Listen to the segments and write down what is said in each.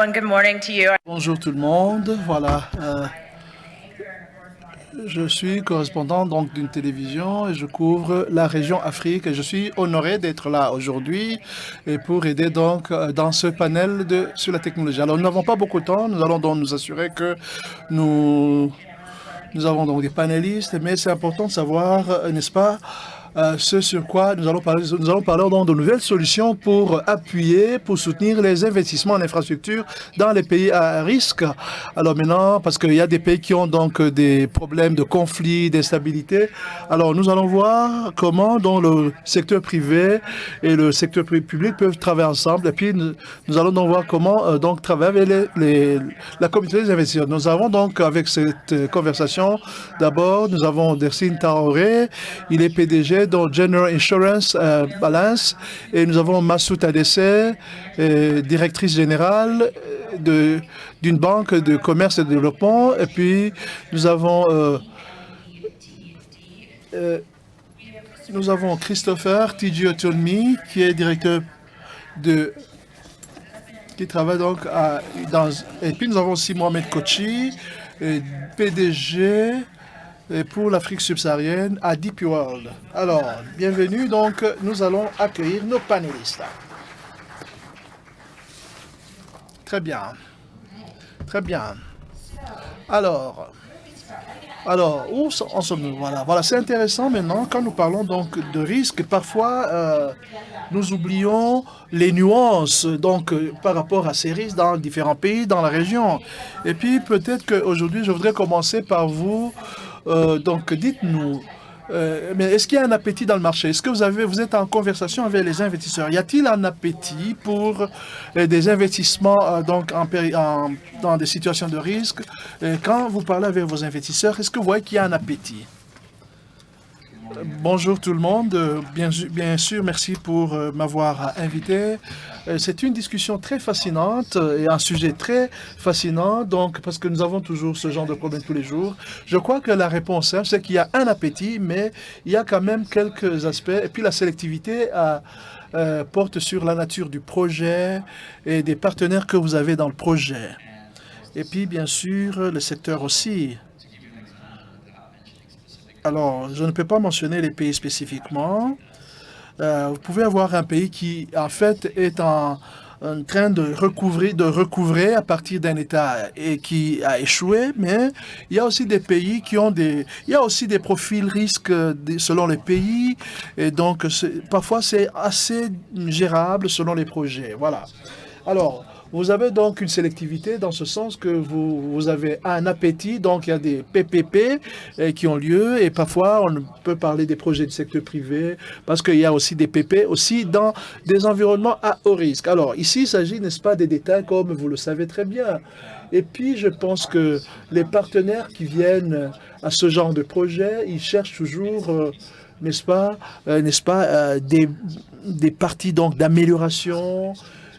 everyone. Good morning to you. Bonjour tout le monde. Voilà, je suis correspondant donc d'une télévision et je couvre la région Afrique. Et je suis honoré d'être là aujourd'hui et pour aider donc dans ce panel sur la technologie. Alors nous n'avons pas beaucoup de temps. Nous allons donc nous assurer que nous avons donc des panélistes, mais c'est important de savoir, n'est-ce pas, ce sur quoi nous allons parler. Nous allons parler donc de nouvelles solutions pour appuyer, pour soutenir les investissements en infrastructure dans les pays à risque. Alors maintenant, parce qu'il y a des pays qui ont donc des problèmes de conflits, d'instabilité. Alors nous allons voir comment donc le secteur privé et le secteur public peuvent travailler ensemble. Et puis nous allons donc voir comment donc travailler avec la communauté des investisseurs. Nous avons donc avec cette conversation, d'abord nous avons Dercine Traoré, il est PDG dans General Insurance Balance, et nous avons Massoud Adessé, directrice générale d'une banque de commerce et de développement, et puis nous avons Christopher Tidji-Otolmi, qui est directeur qui travaille donc et puis nous avons aussi Mohamed Kochi, PDG pour l'Afrique subsaharienne à DP World. Alors, bienvenue. Donc, nous allons accueillir nos panélistes. Très bien. Très bien. Alors, où en sommes-nous? Voilà, c'est intéressant maintenant quand nous parlons donc de risques. Parfois, nous oublions les nuances donc par rapport à ces risques dans différents pays, dans la région. Et puis, peut-être qu'aujourd'hui, je voudrais commencer par vous. Donc, dites-nous, mais est-ce qu'il y a un appétit dans le marché? Est-ce que vous êtes en conversation avec les investisseurs? Y a-t-il un appétit pour des investissements dans des situations de risque? Quand vous parlez avec vos investisseurs, est-ce que vous voyez qu'il y a un appétit? Bonjour tout le monde. Bien sûr, merci pour m'avoir invité. C'est une discussion très fascinante et un sujet très fascinant, donc parce que nous avons toujours ce genre de problème tous les jours. Je crois que la réponse, c'est qu'il y a un appétit, mais il y a quand même quelques aspects. Et puis la sélectivité porte sur la nature du projet et des partenaires que vous avez dans le projet. Et puis, bien sûr, le secteur aussi. Alors, je ne peux pas mentionner les pays spécifiquement. Vous pouvez avoir un pays qui, en fait, est en train de recouvrer à partir d'un État et qui a échoué, mais il y a aussi des pays qui ont il y a aussi des profils risques selon les pays, et donc parfois c'est assez gérable selon les projets. Voilà. Alors, vous avez donc une sélectivité dans ce sens que vous avez un appétit, donc il y a des PPP qui ont lieu et parfois on peut parler des projets du secteur privé parce qu'il y a aussi des PP aussi dans des environnements à haut risque. Alors ici, il s'agit, n'est-ce pas, des détails comme vous le savez très bien. Et puis, je pense que les partenaires qui viennent à ce genre de projet, ils cherchent toujours... n'est-ce pas, des parties donc d'amélioration.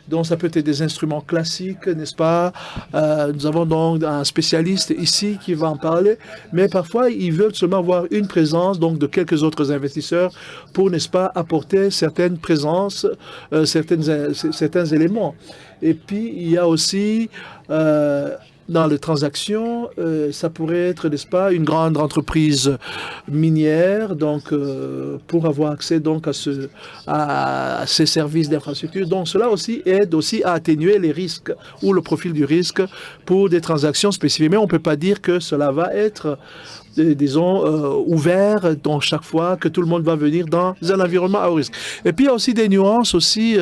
Donc, ça peut être des instruments classiques, n'est-ce pas? Nous avons donc un spécialiste ici qui va en parler, mais parfois, ils veulent seulement avoir une présence donc de quelques autres investisseurs pour, n'est-ce pas, apporter certaines présences, certains éléments. Et puis, il y a aussi... dans les transactions, ça pourrait être, n'est-ce pas, une grande entreprise minière, donc pour avoir accès donc à ces services d'infrastructure. Donc cela aussi aide aussi à atténuer les risques ou le profil du risque pour des transactions spécifiques. Mais on ne peut pas dire que cela va être disons, ouvert donc chaque fois que tout le monde va venir dans un environnement à haut risque. Et puis il y a aussi des nuances aussi.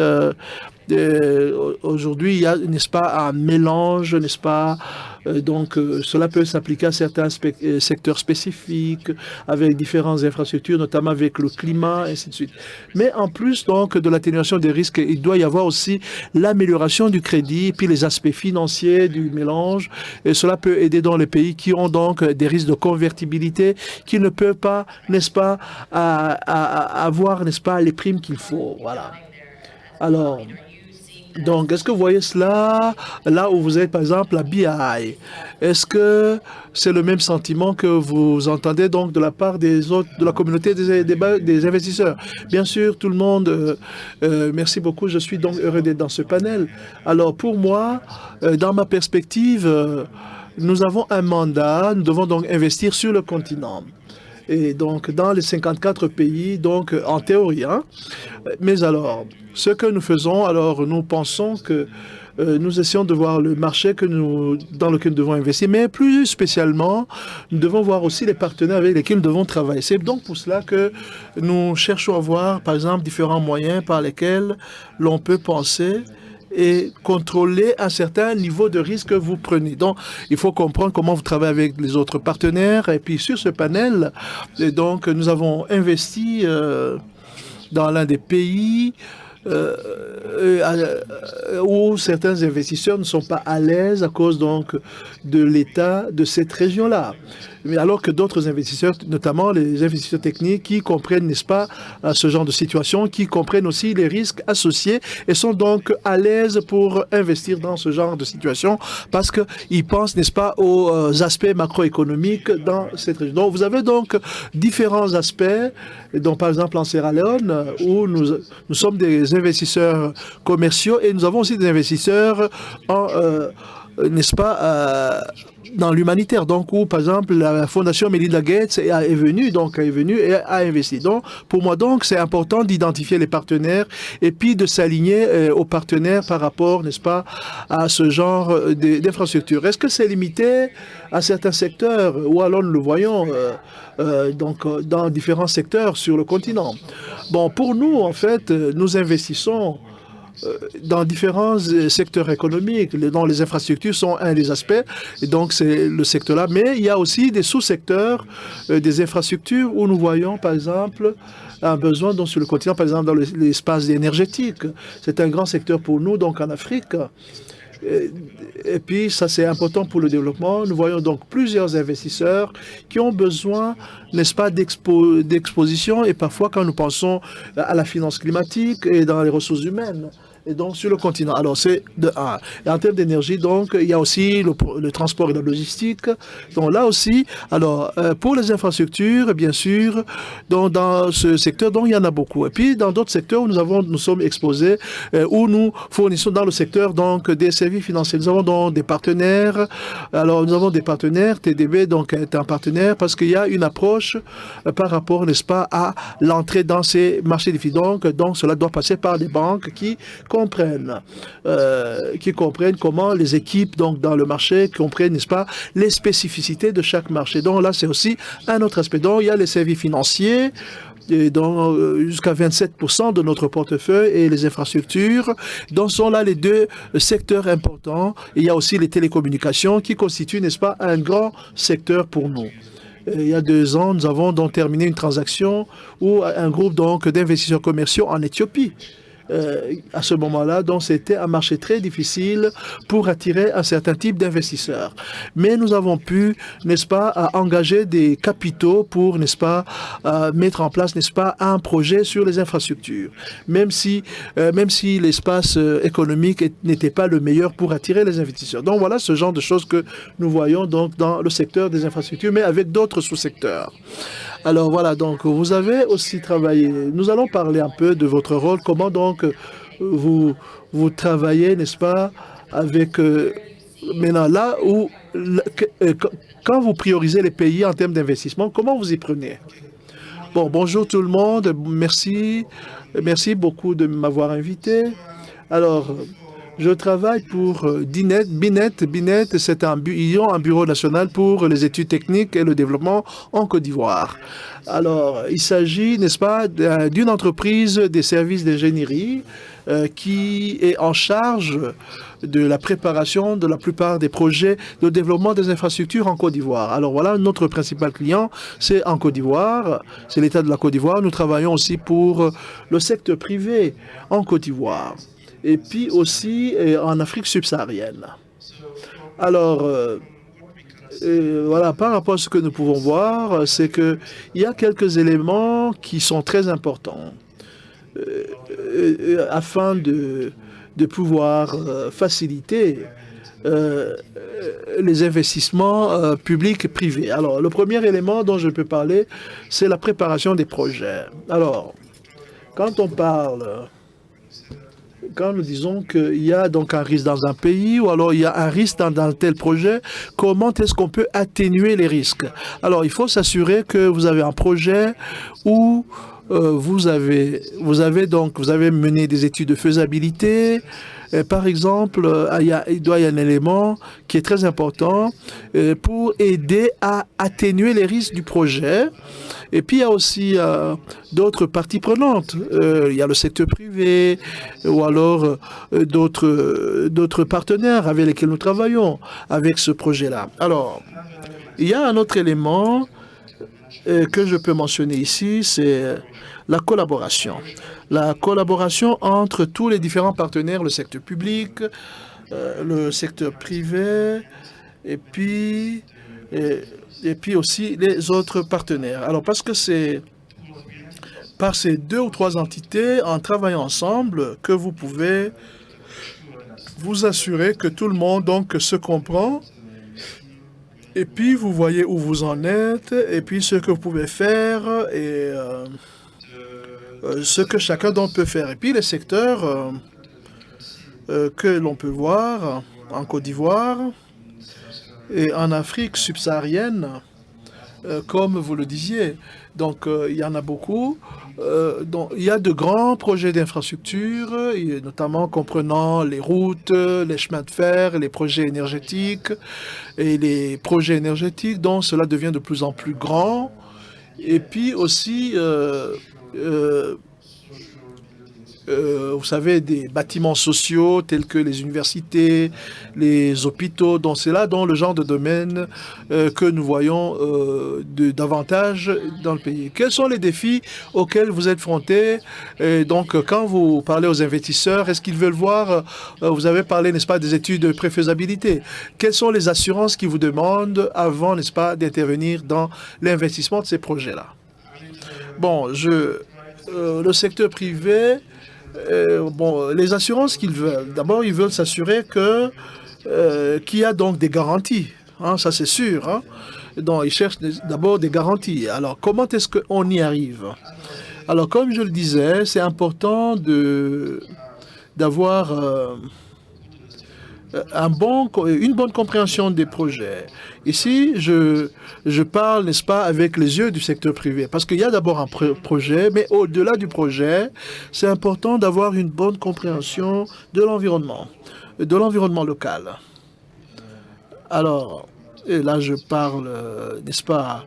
Aujourd'hui, il y a, n'est-ce pas, un mélange, n'est-ce pas? Donc, cela peut s'appliquer à certains secteurs spécifiques, avec différentes infrastructures, notamment avec le climat, ainsi de suite. Mais en plus, donc, de l'atténuation des risques, il doit y avoir aussi l'amélioration du crédit, puis les aspects financiers du mélange. Et cela peut aider dans les pays qui ont donc des risques de convertibilité, qui ne peuvent pas, n'est-ce pas, avoir, n'est-ce pas, les primes qu'il faut. Voilà. Alors... Donc, est-ce que vous voyez cela là où vous êtes, par exemple, à BI? Est-ce que c'est le même sentiment que vous entendez donc de la part des autres, de la communauté des investisseurs? Bien sûr, tout le monde, merci beaucoup. Je suis donc heureux d'être dans ce panel. Alors, pour moi, dans ma perspective, nous avons un mandat. Nous devons donc investir sur le continent. Et donc, dans les 54 pays, donc, en théorie, hein. Mais alors, ce que nous faisons, alors, nous pensons que nous essayons de voir le marché dans lequel nous devons investir, mais plus spécialement, nous devons voir aussi les partenaires avec lesquels nous devons travailler. C'est donc pour cela que nous cherchons à voir, par exemple, différents moyens par lesquels l'on peut penser et contrôler un certain niveau de risque que vous prenez. Donc, il faut comprendre comment vous travaillez avec les autres partenaires. Et puis, sur ce panel, et donc, nous avons investi dans l'un des pays où certains investisseurs ne sont pas à l'aise à cause donc de l'état de cette région-là. Mais alors que d'autres investisseurs, notamment les investisseurs techniques, qui comprennent, n'est-ce pas, ce genre de situation, qui comprennent aussi les risques associés et sont donc à l'aise pour investir dans ce genre de situation parce qu'ils pensent, n'est-ce pas, aux aspects macroéconomiques dans cette région. Donc, vous avez donc différents aspects, dont par exemple en Sierra Leone, où nous sommes des investisseurs commerciaux et nous avons aussi des investisseurs en n'est-ce pas, dans l'humanitaire, donc où par exemple la fondation Melinda Gates est venue et a investi. Donc pour moi donc c'est important d'identifier les partenaires et puis de s'aligner aux partenaires par rapport, n'est-ce pas, à ce genre d'infrastructure. Est-ce que c'est limité à certains secteurs ou alors nous le voyons donc dans différents secteurs sur le continent? Bon, pour nous en fait, nous investissons dans différents secteurs économiques, dont les infrastructures sont un des aspects, et donc c'est le secteur-là. Mais il y a aussi des sous-secteurs des infrastructures où nous voyons, par exemple, un besoin donc, sur le continent, par exemple, dans l'espace énergétique. C'est un grand secteur pour nous, donc en Afrique. Et puis, ça, c'est important pour le développement. Nous voyons donc plusieurs investisseurs qui ont besoin, n'est-ce pas, d'exposition. Et parfois, quand nous pensons à la finance climatique et dans les ressources humaines, et donc sur le continent. Alors, c'est de un. Et en termes d'énergie, donc, il y a aussi le transport et la logistique. Donc, là aussi, alors, pour les infrastructures, bien sûr, donc, dans ce secteur, donc, il y en a beaucoup. Et puis, dans d'autres secteurs où nous sommes exposés, où nous fournissons dans le secteur, donc, des services financiers. Nous avons donc des partenaires. Alors, nous avons des partenaires. TDB, donc, est un partenaire parce qu'il y a une approche par rapport, n'est-ce pas, à l'entrée dans ces marchés difficiles. Donc, cela doit passer par des banques qui comprennent comment les équipes donc dans le marché comprennent, n'est-ce pas, les spécificités de chaque marché. Donc là, c'est aussi un autre aspect. Donc il y a les services financiers, et donc jusqu'à 27% de notre portefeuille et les infrastructures. Donc sont là les deux secteurs importants. Et il y a aussi les télécommunications qui constituent, n'est-ce pas, un grand secteur pour nous. Il y a 2 ans, nous avons donc terminé une transaction où un groupe donc d'investisseurs commerciaux en Éthiopie. À ce moment-là, donc c'était un marché très difficile pour attirer un certain type d'investisseurs. Mais nous avons pu, n'est-ce pas, engager des capitaux pour, n'est-ce pas, mettre en place, n'est-ce pas, un projet sur les infrastructures. Même si l'espace économique n'était pas le meilleur pour attirer les investisseurs. Donc voilà ce genre de choses que nous voyons donc dans le secteur des infrastructures, mais avec d'autres sous-secteurs. Alors voilà, donc vous avez aussi travaillé. Nous allons parler un peu de votre rôle, comment donc vous travaillez, n'est-ce pas, avec maintenant là où quand vous priorisez les pays en termes d'investissement, comment vous y prenez? Bon, bonjour tout le monde, merci beaucoup de m'avoir invité. Alors, je travaille pour Binet. Binet, c'est ils ont un bureau national pour les études techniques et le développement en Côte d'Ivoire. Alors, il s'agit, n'est-ce pas, d'une entreprise des services d'ingénierie qui est en charge de la préparation de la plupart des projets de développement des infrastructures en Côte d'Ivoire. Alors voilà, notre principal client, c'est en Côte d'Ivoire, c'est l'État de la Côte d'Ivoire. Nous travaillons aussi pour le secteur privé en Côte d'Ivoire et puis aussi en Afrique subsaharienne. Alors, voilà, par rapport à ce que nous pouvons voir, c'est qu'il y a quelques éléments qui sont très importants afin de pouvoir faciliter les investissements publics et privés. Alors, le premier élément dont je peux parler, c'est la préparation des projets. Alors, quand on parle, quand nous disons qu'il y a donc un risque dans un pays ou alors il y a un risque dans tel projet, comment est-ce qu'on peut atténuer les risques? Alors, il faut s'assurer que vous avez un projet où vous avez mené des études de faisabilité. Par exemple, il doit y avoir un élément qui est très important pour aider à atténuer les risques du projet. Et puis, il y a aussi d'autres parties prenantes. Il y a le secteur privé ou alors d'autres partenaires avec lesquels nous travaillons avec ce projet-là. Alors, il y a un autre élément que je peux mentionner ici, c'est la collaboration. La collaboration entre tous les différents partenaires, le secteur public, le secteur privé, et puis aussi les autres partenaires. Alors, parce que c'est par ces 2 ou 3 entités, en travaillant ensemble, que vous pouvez vous assurer que tout le monde donc se comprend. Et puis, vous voyez où vous en êtes, et puis ce que vous pouvez faire, et ce que chacun d'entre peut faire. Et puis, les secteurs que l'on peut voir en Côte d'Ivoire et en Afrique subsaharienne, comme vous le disiez. Donc, il y en a beaucoup. Donc, il y a de grands projets d'infrastructure, notamment comprenant les routes, les chemins de fer, les projets énergétiques et les projets énergétiques, dont cela devient de plus en plus grand. Et puis aussi, vous savez, des bâtiments sociaux tels que les universités, les hôpitaux, donc c'est là dans le genre de domaine que nous voyons davantage dans le pays. Quels sont les défis auxquels vous êtes confrontés? Donc, quand vous parlez aux investisseurs, est-ce qu'ils veulent voir, vous avez parlé, n'est-ce pas, des études de préfaisabilité. Quelles sont les assurances qu'ils vous demandent avant, n'est-ce pas, d'intervenir dans l'investissement de ces projets-là? Bon, le secteur privé, les assurances qu'ils veulent, d'abord, ils veulent s'assurer qu'il y a donc des garanties. Hein, ça, c'est sûr. Hein. Donc, ils cherchent d'abord des garanties. Alors, comment est-ce qu'on y arrive? Alors, comme je le disais, c'est important d'avoir une bonne compréhension des projets. Ici, je parle, n'est-ce pas, avec les yeux du secteur privé, parce qu'il y a d'abord un projet, mais au-delà du projet, c'est important d'avoir une bonne compréhension de l'environnement local. Alors, et là, je parle, n'est-ce pas,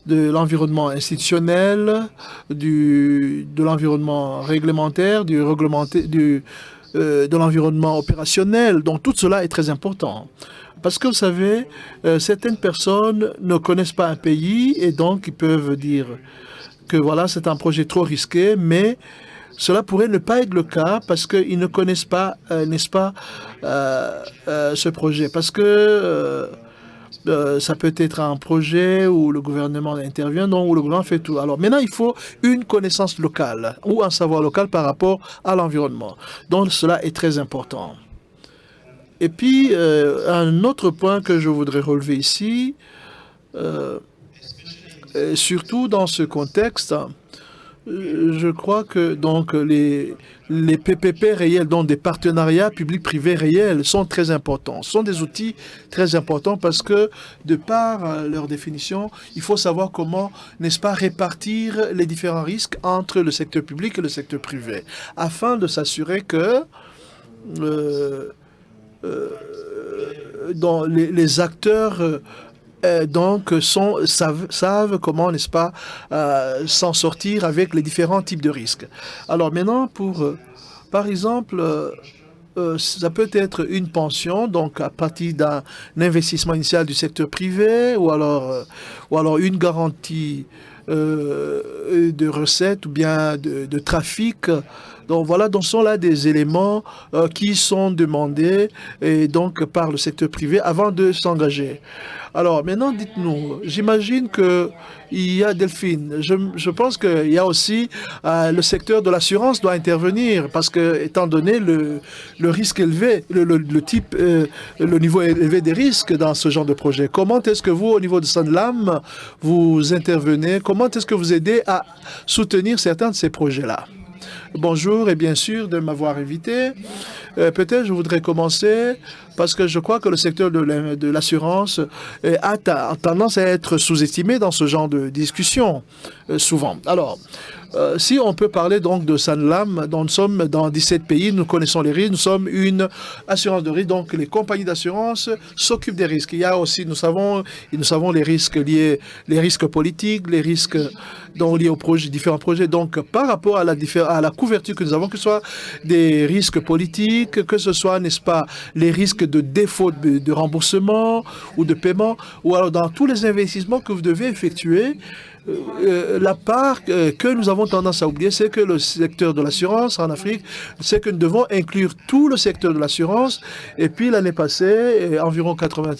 de l'environnement institutionnel, de l'environnement réglementaire, de l'environnement opérationnel. Donc, tout cela est très important. Parce que, vous savez, certaines personnes ne connaissent pas un pays et donc ils peuvent dire que, voilà, c'est un projet trop risqué, mais cela pourrait ne pas être le cas parce qu'ils ne connaissent pas, n'est-ce pas, ce projet. Parce que ça peut être un projet où le gouvernement intervient, donc où le gouvernement fait tout. Alors maintenant, il faut une connaissance locale ou un savoir local par rapport à l'environnement. Donc cela est très important. Et puis, un autre point que je voudrais relever ici, surtout dans ce contexte, je crois que donc les PPP réels, donc des partenariats publics-privés réels, sont très importants. Ce sont des outils très importants parce que, de par leur définition, il faut savoir comment, n'est-ce pas, répartir les différents risques entre le secteur public et le secteur privé, afin de s'assurer que les acteurs donc savent comment, n'est-ce pas, s'en sortir avec les différents types de risques. Alors maintenant, par exemple, ça peut être une pension, donc à partir d'un investissement initial du secteur privé, ou alors une garantie de recettes ou bien de trafic. Donc voilà, donc sont là des éléments qui sont demandés et donc par le secteur privé avant de s'engager. Alors maintenant, dites-nous, j'imagine que il y a Delphine. Je pense qu'il y a aussi le secteur de l'assurance doit intervenir parce que étant donné le risque élevé, le niveau élevé des risques dans ce genre de projet. Comment est-ce que vous, au niveau de Sanlam, vous intervenez? Comment est-ce que vous aidez à soutenir certains de ces projets-là? Bonjour et bien sûr de m'avoir invité. Peut-être je voudrais commencer parce que je crois que le secteur de l'assurance a tendance à être sous-estimé dans ce genre de discussion, souvent. Alors, si on peut parler donc de Sanlam, dont nous sommes dans 17 pays, nous connaissons les risques, nous sommes une assurance de risque, donc les compagnies d'assurance s'occupent des risques. Il y a aussi, nous savons les risques liés, les risques politiques, les risques donc, liés aux projets, différents projets. Donc, par rapport à la couverture que nous avons, que ce soit des risques politiques, que ce soit, n'est-ce pas, les risques de défaut de remboursement ou de paiement, ou alors dans tous les investissements que vous devez effectuer, la part que nous avons tendance à oublier, c'est que le secteur de l'assurance en Afrique, c'est que nous devons inclure tout le secteur de l'assurance. Et puis l'année passée, environ 80,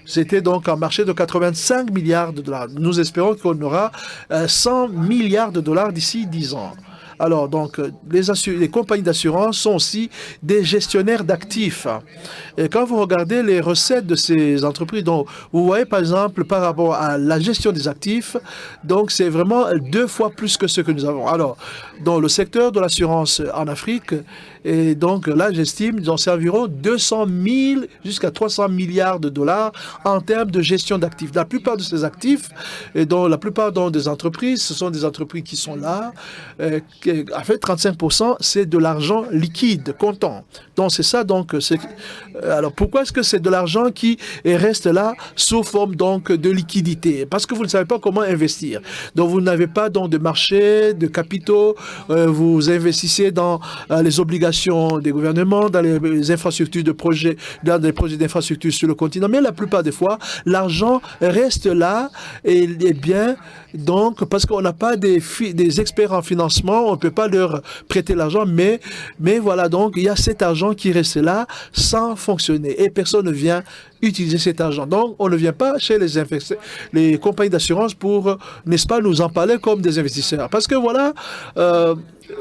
c'était donc un marché de 85 milliards de dollars. Nous espérons qu'on aura 100 milliards de dollars d'ici 10 ans. Alors, donc, les compagnies d'assurance sont aussi des gestionnaires d'actifs. Et quand vous regardez les recettes de ces entreprises, donc, vous voyez, par exemple, par rapport à la gestion des actifs, donc, c'est vraiment 2 fois plus que ce que nous avons. Alors, dans le secteur de l'assurance en Afrique, et donc, là, j'estime, c'est environ 200 000 jusqu'à 300 milliards de dollars en termes de gestion d'actifs. La plupart de ces actifs, et dont la plupart des entreprises, ce sont des entreprises qui sont là, en fait, 35%, c'est de l'argent liquide, comptant. Donc, c'est ça. Donc, alors, pourquoi est-ce que c'est de l'argent qui reste là sous forme donc de liquidité? Parce que vous ne savez pas comment investir. Donc, vous n'avez pas donc de marché, de capitaux. Vous investissez dans les obligations des gouvernements, dans les infrastructures de projets, dans des projets d'infrastructures sur le continent. Mais la plupart des fois, l'argent reste là et bien, donc, parce qu'on n'a pas des experts en financement, on ne peut pas leur prêter l'argent, mais voilà, donc, il y a cet argent qui reste là sans fonctionner et personne ne vient utiliser cet argent. Donc, on ne vient pas chez les compagnies d'assurance pour, n'est-ce pas, nous en parler comme des investisseurs. Parce que voilà,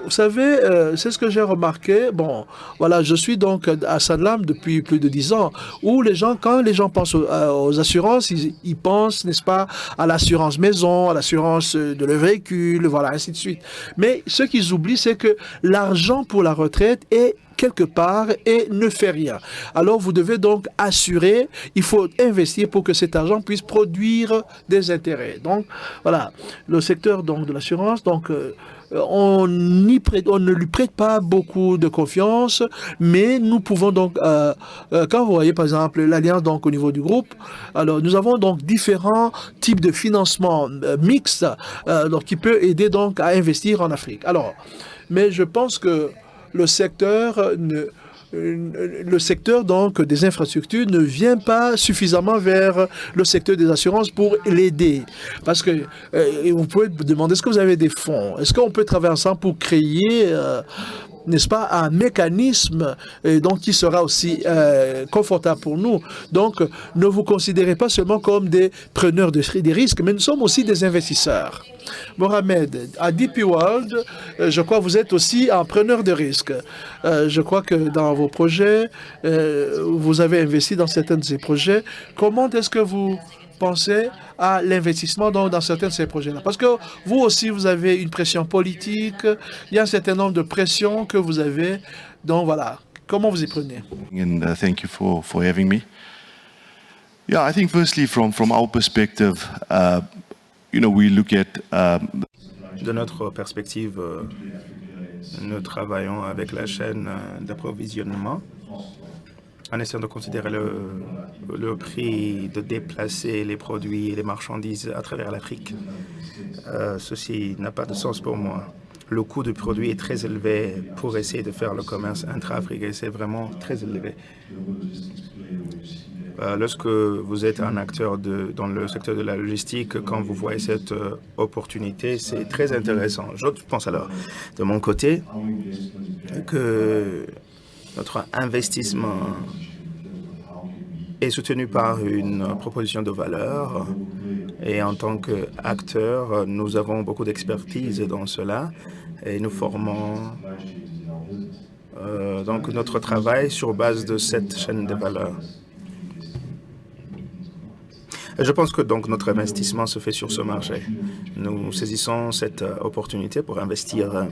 vous savez, c'est ce que j'ai remarqué. Bon, voilà, je suis donc à Sanlam depuis plus de 10 ans, où quand les gens pensent aux assurances, ils pensent, n'est-ce pas, à l'assurance maison, à l'assurance de leur véhicule, voilà, ainsi de suite. Mais ce qu'ils oublient, c'est que l'argent pour la retraite est quelque part et ne fait rien. Alors, vous devez donc assurer, il faut investir pour que cet argent puisse produire des intérêts. Donc, voilà, le secteur donc, de l'assurance, donc, on ne lui prête pas beaucoup de confiance, mais nous pouvons donc, quand vous voyez par exemple l'alliance donc au niveau du groupe, alors nous avons donc différents types de financement mixtes donc, qui peut aider donc à investir en Afrique. Alors, mais je pense que le secteur donc des infrastructures ne vient pas suffisamment vers le secteur des assurances pour l'aider. Parce que vous pouvez demander, est-ce que vous avez des fonds? Est-ce qu'on peut travailler ensemble pour créer n'est-ce pas, un mécanisme donc, qui sera aussi confortable pour nous. Donc, ne vous considérez pas seulement comme des preneurs des risques, mais nous sommes aussi des investisseurs. Mohamed, à DP World, je crois que vous êtes aussi un preneur de risques. Je crois que dans vos projets, vous avez investi dans certains de ces projets. Comment est-ce que vous pensez à l'investissement dans certains de ces projets-là? Parce que vous aussi, vous avez une pression politique, il y a un certain nombre de pressions que vous avez. Donc voilà, comment vous y prenez? And thank you for having me. Yeah, I think firstly from our perspective, we look at de notre perspective, nous travaillons avec la chaîne d'approvisionnement en essayant de considérer le prix de déplacer les produits et les marchandises à travers l'Afrique. Ceci n'a pas de sens pour moi. Le coût du produit est très élevé pour essayer de faire le commerce intra-africain. C'est vraiment très élevé. lorsque vous êtes un acteur dans le secteur de la logistique, quand vous voyez cette opportunité, c'est très intéressant. Je pense alors, de mon côté, que notre investissement est soutenu par une proposition de valeur. Et en tant qu'acteur, nous avons beaucoup d'expertise dans cela et nous formons donc notre travail sur base de cette chaîne de valeur. Je pense que donc notre investissement se fait sur ce marché. Nous saisissons cette opportunité pour investir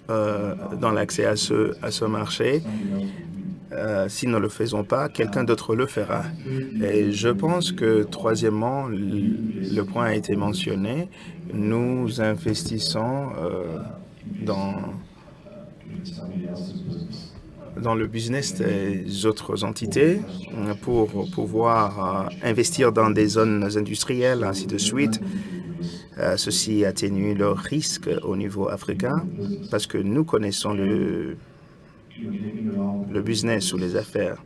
dans l'accès à ce marché. Si nous ne le faisons pas, quelqu'un d'autre le fera. Et je pense que, troisièmement, le point a été mentionné, nous investissons dans le business des autres entités pour pouvoir investir dans des zones industrielles, ainsi de suite. Ceci atténue le risque au niveau africain parce que nous connaissons le business ou les affaires.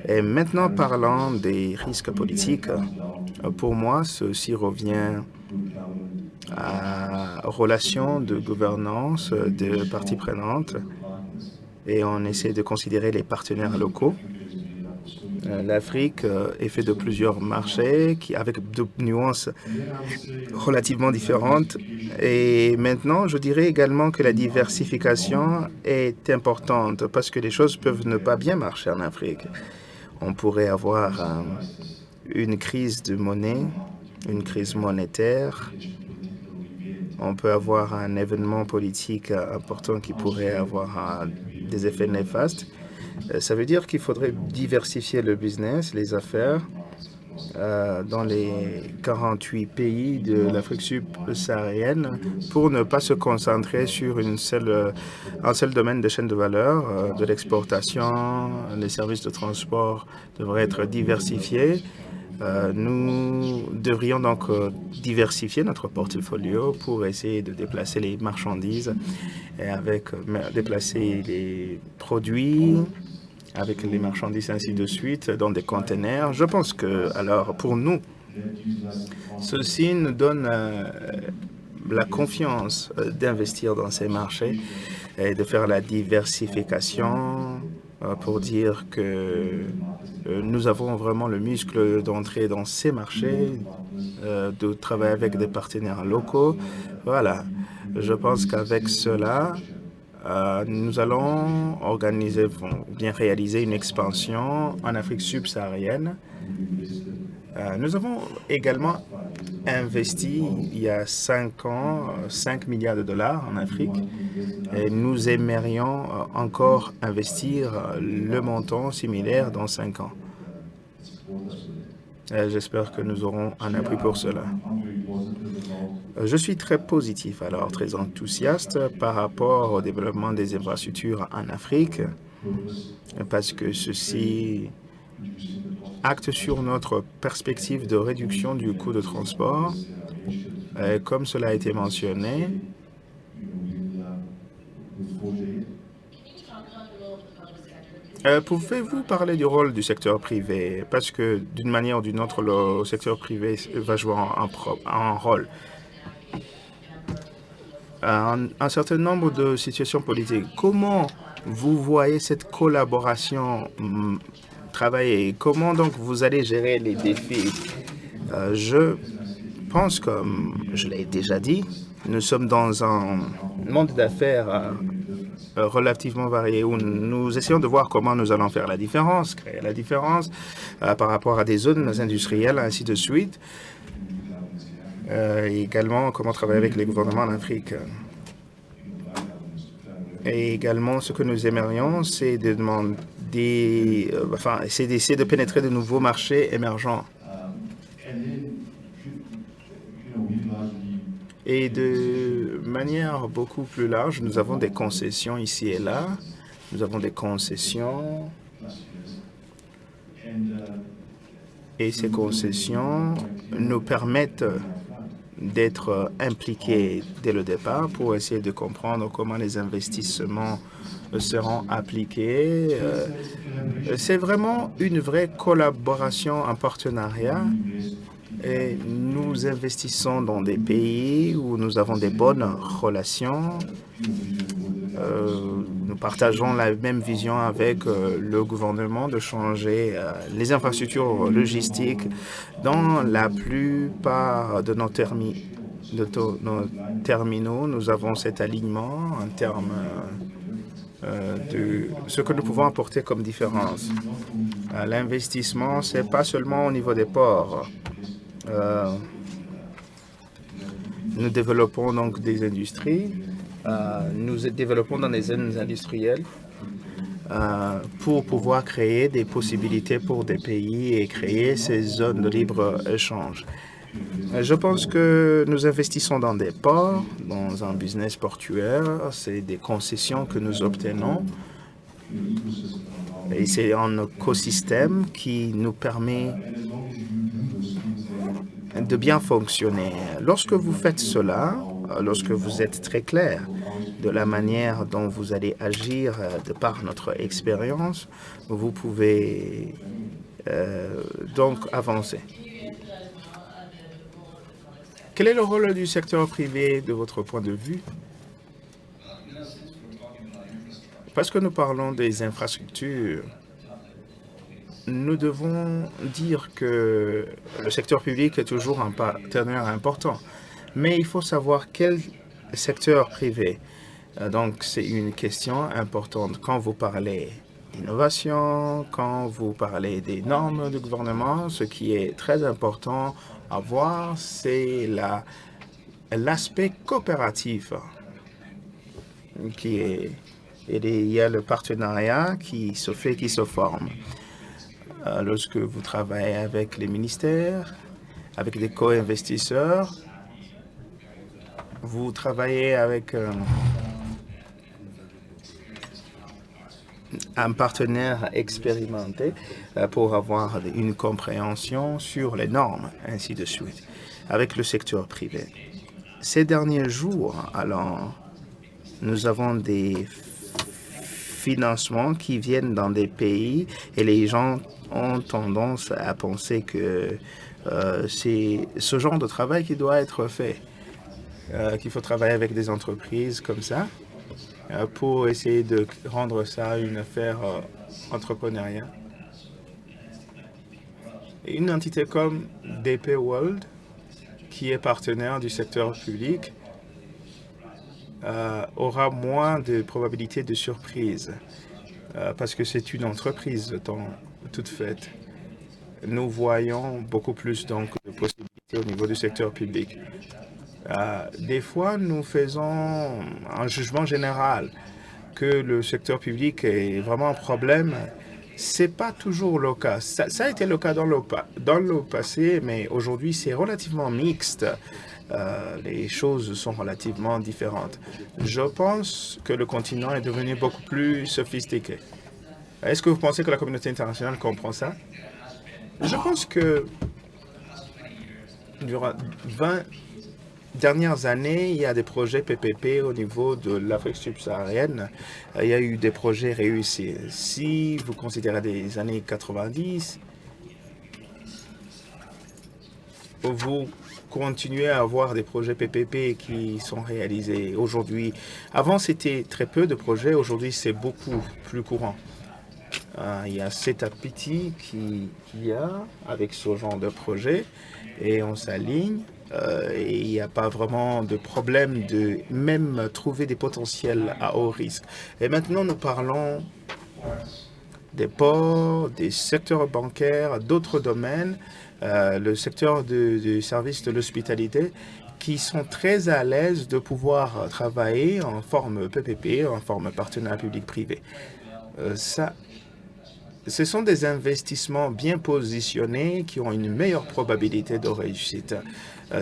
Et maintenant, parlant des risques politiques, pour moi, ceci revient à relations de gouvernance de parties prenantes et on essaie de considérer les partenaires locaux. L'Afrique est faite de plusieurs marchés avec de nuances relativement différentes. Et maintenant, je dirais également que la diversification est importante parce que les choses peuvent ne pas bien marcher en Afrique. On pourrait avoir une crise de monnaie, une crise monétaire. On peut avoir un événement politique important qui pourrait avoir des effets néfastes. Ça veut dire qu'il faudrait diversifier le business, les affaires, dans les 48 pays de l'Afrique subsaharienne pour ne pas se concentrer sur un seul domaine de chaîne de valeur, de l'exportation. Les services de transport devraient être diversifiés. Nous devrions donc diversifier notre portfolio pour essayer de déplacer les marchandises et déplacer les produits avec les marchandises ainsi de suite dans des containers. Je pense que, alors, pour nous, ceci nous donne la confiance d'investir dans ces marchés et de faire la diversification pour dire que nous avons vraiment le muscle d'entrer dans ces marchés, de travailler avec des partenaires locaux. Voilà, je pense qu'avec cela, nous allons bien réaliser une expansion en Afrique subsaharienne. Nous avons également investi il y a 5 ans 5 milliards de dollars en Afrique et nous aimerions encore investir le montant similaire dans 5 ans. J'espère que nous aurons un appui pour cela. Je suis très positif, alors très enthousiaste par rapport au développement des infrastructures en Afrique, parce que ceci acte sur notre perspective de réduction du coût de transport. Comme cela a été mentionné, pouvez-vous parler du rôle du secteur privé? Parce que d'une manière ou d'une autre, le secteur privé va jouer un rôle. Un certain nombre de situations politiques. Comment vous voyez cette collaboration travailler? Comment donc vous allez gérer les défis? Je pense, comme je l'ai déjà dit, nous sommes dans un monde d'affaires relativement varié où nous essayons de voir comment nous allons faire la différence, créer la différence par rapport à des zones industrielles, ainsi de suite. Également, comment travailler avec les gouvernements en Afrique. Et également, ce que nous aimerions, c'est de demander, c'est d'essayer de pénétrer de nouveaux marchés émergents. Et de manière beaucoup plus large, nous avons des concessions ici et là. Nous avons des concessions. Et ces concessions nous permettent d'être impliqués dès le départ pour essayer de comprendre comment les investissements seront appliqués. C'est vraiment une vraie collaboration, un partenariat. Et nous investissons dans des pays où nous avons des bonnes relations. Nous partageons la même vision avec le gouvernement de changer les infrastructures logistiques dans la plupart de nos terminaux. Nous avons cet alignement en termes de ce que nous pouvons apporter comme différence. L'investissement, ce n'est pas seulement au niveau des ports. Nous développons donc des industries. Nous développons dans des zones industrielles pour pouvoir créer des possibilités pour des pays et créer ces zones de libre-échange. Je pense que nous investissons dans des ports, dans un business portuaire. C'est des concessions que nous obtenons. Et c'est un écosystème qui nous permet de bien fonctionner. Lorsque vous faites cela, lorsque vous êtes très clair de la manière dont vous allez agir de par notre expérience, vous pouvez donc avancer. Quel est le rôle du secteur privé de votre point de vue? Parce que nous parlons des infrastructures, nous devons dire que le secteur public est toujours un partenaire important. Mais il faut savoir quel secteur privé. Donc, c'est une question importante. Quand vous parlez d'innovation, quand vous parlez des normes du gouvernement, ce qui est très important à voir, c'est l'aspect coopératif qui est... Il y a le partenariat qui se fait, qui se forme. Lorsque vous travaillez avec les ministères, avec des co-investisseurs, vous travaillez avec un partenaire expérimenté pour avoir une compréhension sur les normes, ainsi de suite, avec le secteur privé. Ces derniers jours, alors, nous avons des financements qui viennent dans des pays et les gens ont tendance à penser que c'est ce genre de travail qui doit être fait, qu'il faut travailler avec des entreprises comme ça pour essayer de rendre ça une affaire entrepreneuriale. Et une entité comme DP World, qui est partenaire du secteur public, aura moins de probabilité de surprise parce que c'est une entreprise toute faite. Nous voyons beaucoup plus donc de possibilités au niveau du secteur public. Des fois, nous faisons un jugement général que le secteur public est vraiment un problème. C'est pas toujours le cas. Ça a été le cas dans le passé, mais aujourd'hui, c'est relativement mixte. Les choses sont relativement différentes. Je pense que le continent est devenu beaucoup plus sophistiqué. Est-ce que vous pensez que la communauté internationale comprend ça? Je pense que durant 20 dernières années, il y a des projets PPP au niveau de l'Afrique subsaharienne. Il y a eu des projets réussis. Si vous considérez les années 90, vous continuez à avoir des projets PPP qui sont réalisés aujourd'hui. Avant, c'était très peu de projets. Aujourd'hui, c'est beaucoup plus courant. Il y a cet appétit qu'il y a avec ce genre de projet et on s'aligne. Et il n'y a pas vraiment de problème de même trouver des potentiels à haut risque. Et maintenant, nous parlons des ports, des secteurs bancaires, d'autres domaines, le secteur du service de l'hospitalité, qui sont très à l'aise de pouvoir travailler en forme PPP, en forme partenariat public-privé. Ce sont des investissements bien positionnés qui ont une meilleure probabilité de réussite.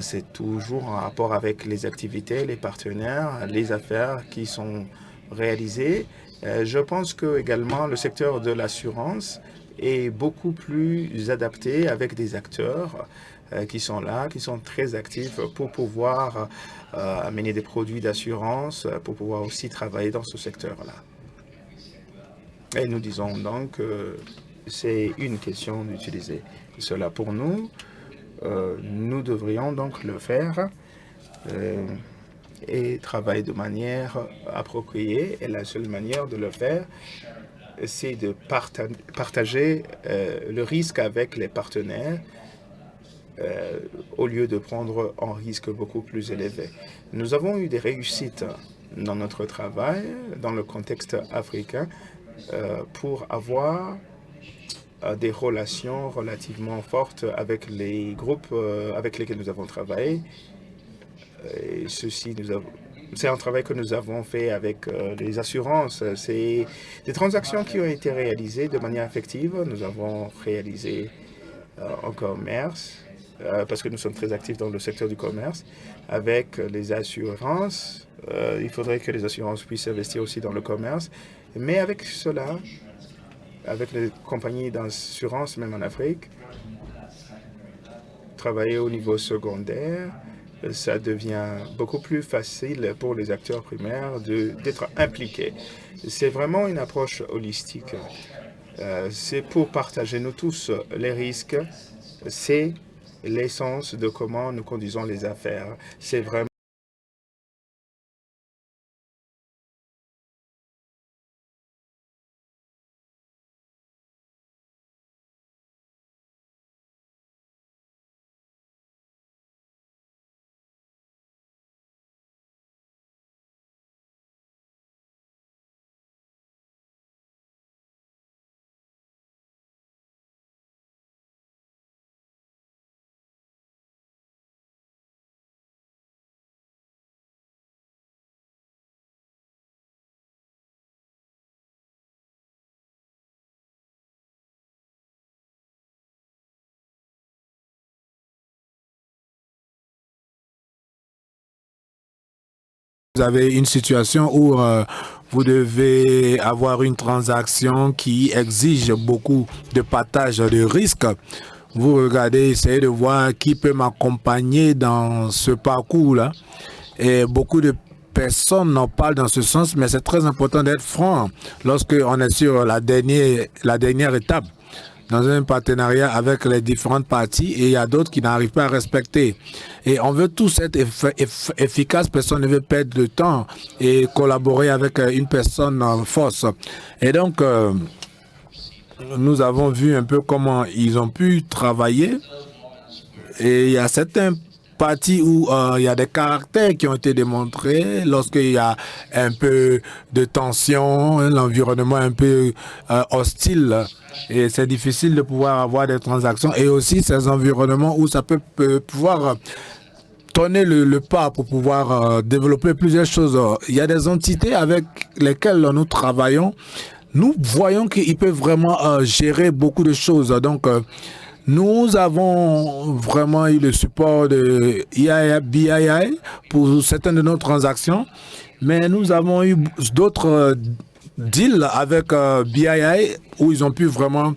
C'est toujours en rapport avec les activités, les partenaires, les affaires qui sont réalisées. Je pense que également le secteur de l'assurance est beaucoup plus adapté avec des acteurs qui sont là, qui sont très actifs pour pouvoir amener des produits d'assurance, pour pouvoir aussi travailler dans ce secteur-là. Et nous disons donc que c'est une question d'utiliser cela pour nous. Nous devrions donc le faire et travailler de manière appropriée. Et la seule manière de le faire, c'est de partager le risque avec les partenaires au lieu de prendre un risque beaucoup plus élevé. Nous avons eu des réussites dans notre travail, dans le contexte africain, pour avoir des relations relativement fortes avec les groupes avec lesquels nous avons travaillé. Et c'est un travail que nous avons fait avec les assurances. C'est des transactions qui ont été réalisées de manière effective. Nous avons réalisé en commerce, parce que nous sommes très actifs dans le secteur du commerce, avec les assurances. Il faudrait que les assurances puissent investir aussi dans le commerce. Mais avec cela, avec les compagnies d'assurance, même en Afrique, travailler au niveau secondaire, ça devient beaucoup plus facile pour les acteurs primaires d'être impliqués. C'est vraiment une approche holistique. C'est pour partager nous tous les risques. C'est l'essence de comment nous conduisons les affaires. C'est vraiment Vous avez une situation où vous devez avoir une transaction qui exige beaucoup de partage de risques. Vous regardez, essayez de voir qui peut m'accompagner dans ce parcours-là. Et beaucoup de personnes en parlent dans ce sens, mais c'est très important d'être franc lorsqu'on est sur la dernière étape dans un partenariat avec les différentes parties et il y a d'autres qui n'arrivent pas à respecter. Et on veut tous être efficaces, personne ne veut perdre de temps et collaborer avec une personne fausse. Et donc, nous avons vu un peu comment ils ont pu travailler et il y a certains parties où il y a des caractères qui ont été démontrés lorsqu'il y a un peu de tension, l'environnement un peu hostile. Et c'est difficile de pouvoir avoir des transactions et aussi ces environnements où ça peut pouvoir donner le pas pour pouvoir développer plusieurs choses. Il y a des entités avec lesquelles nous travaillons. Nous voyons qu'ils peuvent vraiment gérer beaucoup de choses. Donc, nous avons vraiment eu le support de BII pour certaines de nos transactions, mais nous avons eu d'autres deals avec BII où ils ont pu vraiment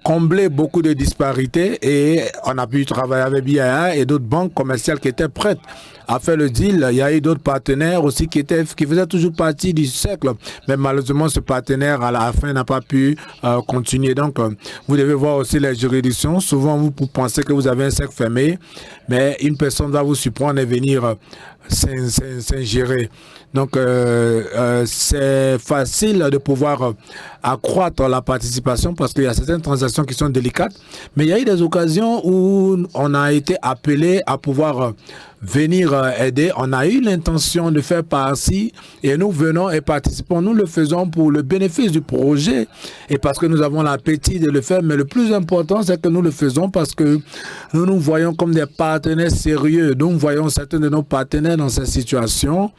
combler beaucoup de disparités et on a pu travailler avec BII et d'autres banques commerciales qui étaient prêtes à faire le deal. Il y a eu d'autres partenaires aussi qui faisaient toujours partie du cercle, mais malheureusement ce partenaire à la fin n'a pas pu continuer. Donc vous devez voir aussi les juridictions. Souvent vous pensez que vous avez un cercle fermé, mais une personne va vous surprendre et venir s'ingérer. Donc, c'est facile de pouvoir accroître la participation parce qu'il y a certaines transactions qui sont délicates. Mais il y a eu des occasions où on a été appelé à pouvoir venir aider. On a eu l'intention de faire partie et nous venons et participons. Nous le faisons pour le bénéfice du projet et parce que nous avons l'appétit de le faire. Mais le plus important, c'est que nous le faisons parce que nous nous voyons comme des partenaires sérieux. Nous voyons certains de nos partenaires dans cette situation.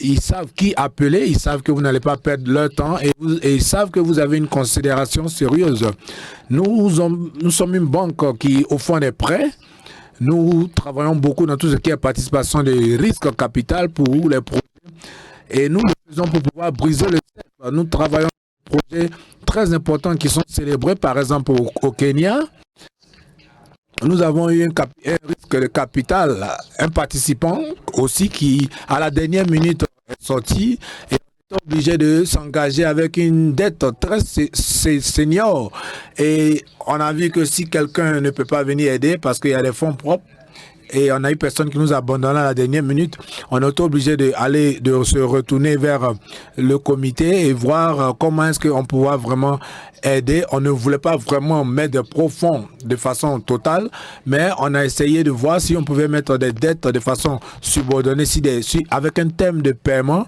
Ils savent qui appeler, ils savent que vous n'allez pas perdre leur temps et ils savent que vous avez une considération sérieuse. Nous sommes une banque qui, au fond, est prêts. Nous travaillons beaucoup dans tout ce qui est participation des risques capital pour les projets. Et nous le faisons pour pouvoir briser le cercle. Nous travaillons sur des projets très importants qui sont célébrés, par exemple, au Kenya. nous avons eu un risque de capital, un participant aussi qui, à la dernière minute, est sorti et est obligé de s'engager avec une dette très senior. Et on a vu que si quelqu'un ne peut pas venir aider parce qu'il y a des fonds propres, et on a eu personne qui nous a abandonné à la dernière minute, on a été obligé de se retourner vers le comité et voir comment est-ce qu'on pourra vraiment aider. On ne voulait pas vraiment mettre de profond de façon totale, mais on a essayé de voir si on pouvait mettre des dettes de façon subordonnée, avec un thème de paiement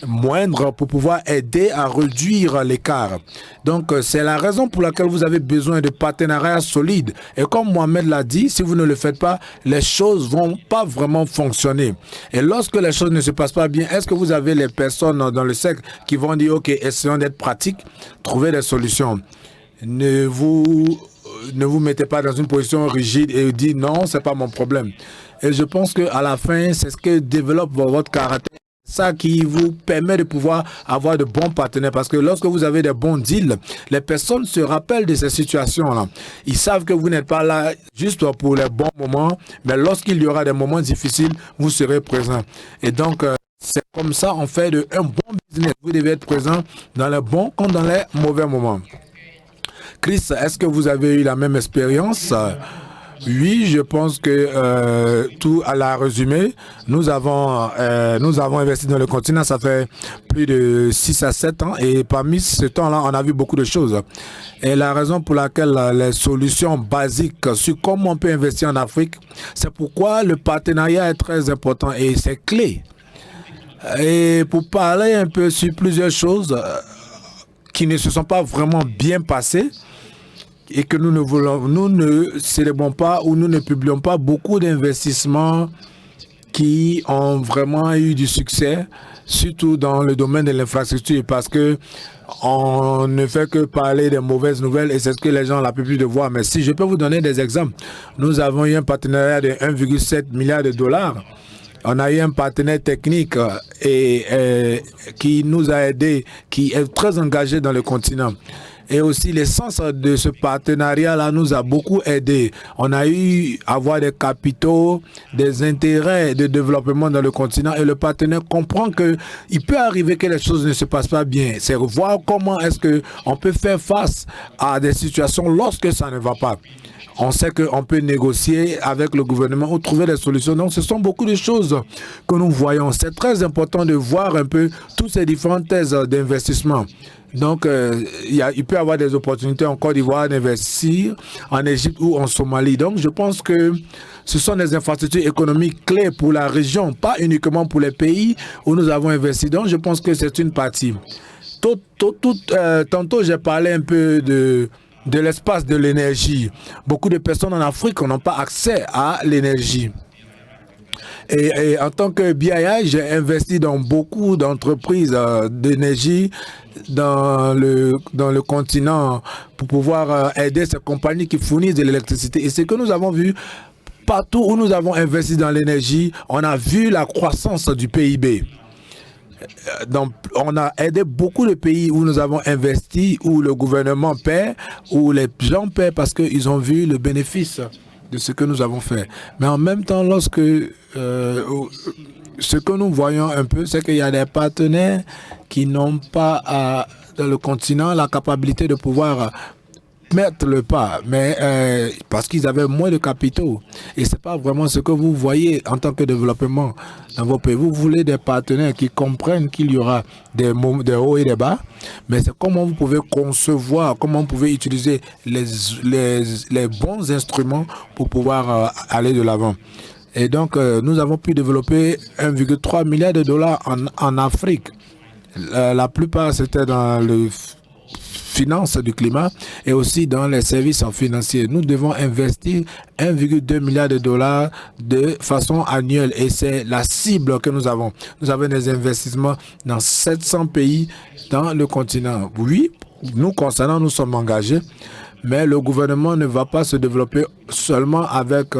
moindre pour pouvoir aider à réduire l'écart. Donc, c'est la raison pour laquelle vous avez besoin de partenariats solides. Et comme Mohamed l'a dit, si vous ne le faites pas, les choses vont pas vraiment fonctionner. Et lorsque les choses ne se passent pas bien, est-ce que vous avez les personnes dans le secteur qui vont dire, OK, essayons d'être pratiques, trouver des solutions. Ne vous mettez pas dans une position rigide et dites non, c'est pas mon problème. Et je pense qu'à la fin, c'est ce que développe votre caractère. Ça qui vous permet de pouvoir avoir de bons partenaires. Parce que lorsque vous avez des bons deals, les personnes se rappellent de ces situations-là. Ils savent que vous n'êtes pas là juste pour les bons moments, mais lorsqu'il y aura des moments difficiles, vous serez présent. Et donc, c'est comme ça on fait un bon business. Vous devez être présent dans les bons comme dans les mauvais moments. Chris, est-ce que vous avez eu la même expérience? Oui, je pense que tout à la résumé, nous avons investi dans le continent, ça fait plus de 6 à 7 ans et parmi ce temps-là, on a vu beaucoup de choses. Et la raison pour laquelle les solutions basiques sur comment on peut investir en Afrique, c'est pourquoi le partenariat est très important et c'est clé. Et pour parler un peu sur plusieurs choses qui ne se sont pas vraiment bien passées, et que nous ne célébrons pas ou nous ne publions pas beaucoup d'investissements qui ont vraiment eu du succès, surtout dans le domaine de l'infrastructure, parce que on ne fait que parler des mauvaises nouvelles et c'est ce que les gens ont la plus de voir. Mais si je peux vous donner des exemples, nous avons eu un partenariat de 1,7 milliard de dollars. On a eu un partenaire technique qui nous a aidés, qui est très engagé dans le continent. Et aussi, l'essence de ce partenariat-là nous a beaucoup aidé. On a eu à avoir des capitaux, des intérêts de développement dans le continent et le partenaire comprend qu'il peut arriver que les choses ne se passent pas bien. C'est voir comment est-ce qu'on peut faire face à des situations lorsque ça ne va pas. On sait qu'on peut négocier avec le gouvernement ou trouver des solutions. Donc, ce sont beaucoup de choses que nous voyons. C'est très important de voir un peu toutes ces différentes thèses d'investissement. Donc, il peut y avoir des opportunités en Côte d'Ivoire d'investir, en Égypte ou en Somalie. Donc, je pense que ce sont des infrastructures économiques clés pour la région, pas uniquement pour les pays où nous avons investi. Donc, je pense que c'est une partie. Tantôt, j'ai parlé un peu de l'espace de l'énergie. Beaucoup de personnes en Afrique n'ont pas accès à l'énergie. Et en tant que BII, j'ai investi dans beaucoup d'entreprises d'énergie dans le continent pour pouvoir aider ces compagnies qui fournissent de l'électricité. Et ce que nous avons vu, partout où nous avons investi dans l'énergie, on a vu la croissance du PIB. Donc, on a aidé beaucoup de pays où nous avons investi, où le gouvernement paie, où les gens paient parce qu'ils ont vu le bénéfice de ce que nous avons fait. Mais en même temps, ce que nous voyons un peu, c'est qu'il y a des partenaires qui n'ont pas dans le continent la capacité de pouvoir mettre le pas, mais parce qu'ils avaient moins de capitaux. Et ce n'est pas vraiment ce que vous voyez en tant que développement dans vos pays. Vous voulez des partenaires qui comprennent qu'il y aura des hauts et des bas, mais c'est comment vous pouvez concevoir, comment vous pouvez utiliser les bons instruments pour pouvoir aller de l'avant. Et donc, nous avons pu développer 1,3 milliard de dollars en Afrique. La plupart, c'était dans le finance du climat et aussi dans les services financiers. Nous devons investir 1,2 milliard de dollars de façon annuelle et c'est la cible que nous avons. Nous avons des investissements dans 700 pays dans le continent. Oui, nous concernant, nous sommes engagés, mais le gouvernement ne va pas se développer seulement avec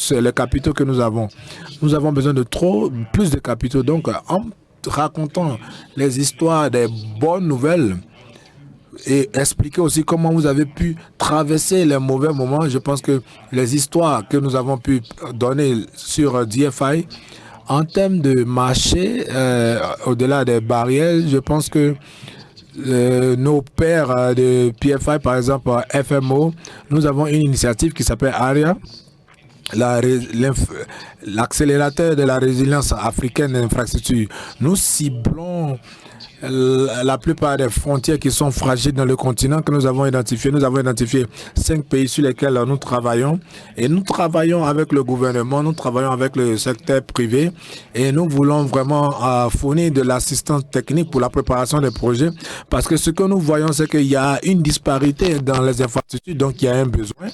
les capitaux que nous avons. Nous avons besoin de plus de capitaux. Donc, en racontant les histoires des bonnes nouvelles, et expliquer aussi comment vous avez pu traverser les mauvais moments. Je pense que les histoires que nous avons pu donner sur DFI, en termes de marché, au-delà des barrières, je pense que nos pairs de PFI, par exemple FMO, nous avons une initiative qui s'appelle ARIA, l'accélérateur de la résilience africaine d'infrastructures. Nous ciblons la plupart des frontières qui sont fragiles dans le continent que nous avons identifié. Nous avons identifié 5 pays sur lesquels nous travaillons et nous travaillons avec le gouvernement, nous travaillons avec le secteur privé et nous voulons vraiment fournir de l'assistance technique pour la préparation des projets parce que ce que nous voyons, c'est qu'il y a une disparité dans les infrastructures, donc il y a un besoin,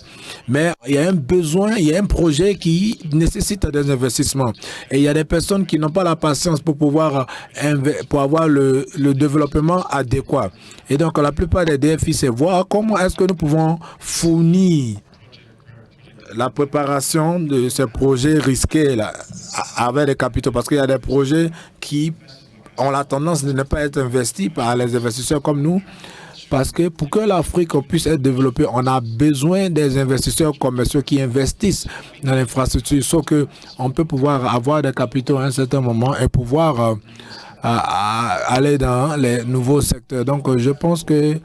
mais il y a un besoin, il y a un projet qui nécessite des investissements et il y a des personnes qui n'ont pas la patience pour pouvoir avoir le développement adéquat. Et donc, la plupart des défis, c'est voir comment est-ce que nous pouvons fournir la préparation de ces projets risqués là, avec des capitaux. Parce qu'il y a des projets qui ont la tendance de ne pas être investis par les investisseurs comme nous. Parce que pour que l'Afrique puisse être développée, on a besoin des investisseurs commerciaux qui investissent dans l'infrastructure. Sauf qu'on peut pouvoir avoir des capitaux à un certain moment et pouvoir aller dans les nouveaux secteurs. Donc, je pense qu'il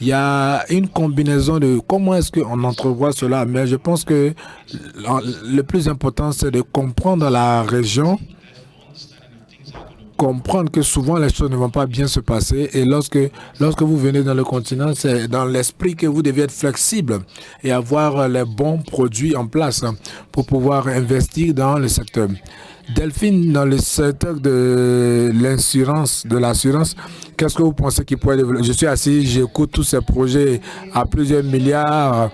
y a une combinaison de comment est-ce qu'on entrevoit cela. Mais je pense que le plus important, c'est de comprendre la région, comprendre que souvent les choses ne vont pas bien se passer et lorsque vous venez dans le continent, c'est dans l'esprit que vous devez être flexible et avoir les bons produits en place pour pouvoir investir dans le secteur. Delphine, dans le secteur de l'assurance, qu'est-ce que vous pensez qu'il pourrait développer? Je suis assis, j'écoute tous ces projets à plusieurs milliards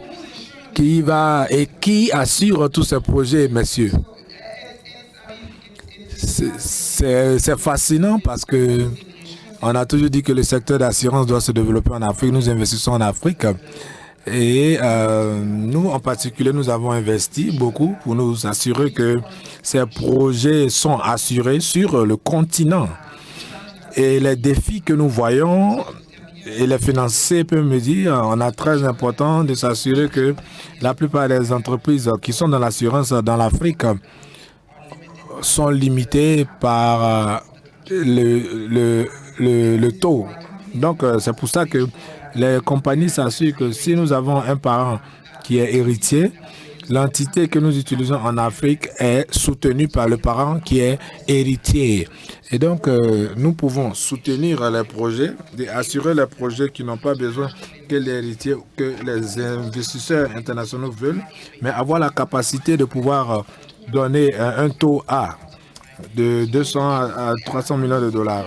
qui assure tous ces projets, messieurs. C'est fascinant parce que on a toujours dit que le secteur d'assurance doit se développer en Afrique. Nous investissons en Afrique et nous, en particulier, nous avons investi beaucoup pour nous assurer que ces projets sont assurés sur le continent. Et les défis que nous voyons, et les financiers peuvent me dire, on a très important de s'assurer que la plupart des entreprises qui sont dans l'assurance dans l'Afrique sont limitées par le taux. Donc, c'est pour ça que les compagnies s'assurent que si nous avons un parent qui est héritier, l'entité que nous utilisons en Afrique est soutenue par le parent qui est héritier. Et donc, nous pouvons soutenir les projets et assurer les projets qui n'ont pas besoin que l'héritier, que les investisseurs internationaux veulent, mais avoir la capacité de pouvoir donner un taux A de 200 à 300 millions de dollars.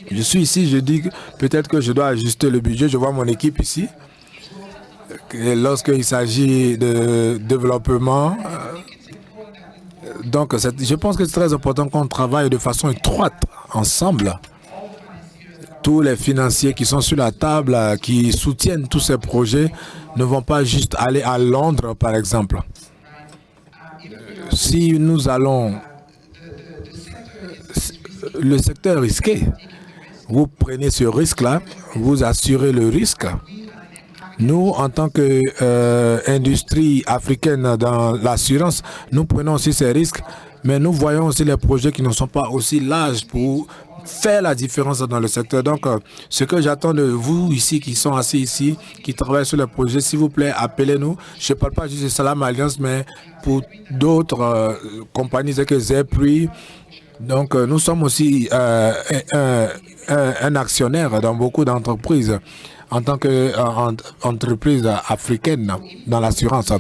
Je suis ici, je dis peut-être que je dois ajuster le budget. Je vois mon équipe ici. Lorsqu'il s'agit de développement, donc je pense que c'est très important qu'on travaille de façon étroite ensemble. Tous les financiers qui sont sur la table, qui soutiennent tous ces projets, ne vont pas juste aller à Londres, par exemple. Si nous allons... Le secteur risqué, vous prenez ce risque-là, vous assurez le risque. Nous, en tant qu'industrie africaine dans l'assurance, nous prenons aussi ces risques, mais nous voyons aussi les projets qui ne sont pas aussi larges pour faire la différence dans le secteur. Donc, ce que j'attends de vous ici, qui sont assis ici, qui travaillent sur les projets, s'il vous plaît, appelez-nous. Je ne parle pas juste de Salam Alliance, mais pour d'autres compagnies, c'est que Zepri. Donc, nous sommes aussi un actionnaire dans beaucoup d'entreprises en tant qu'entreprise africaine dans l'assurance.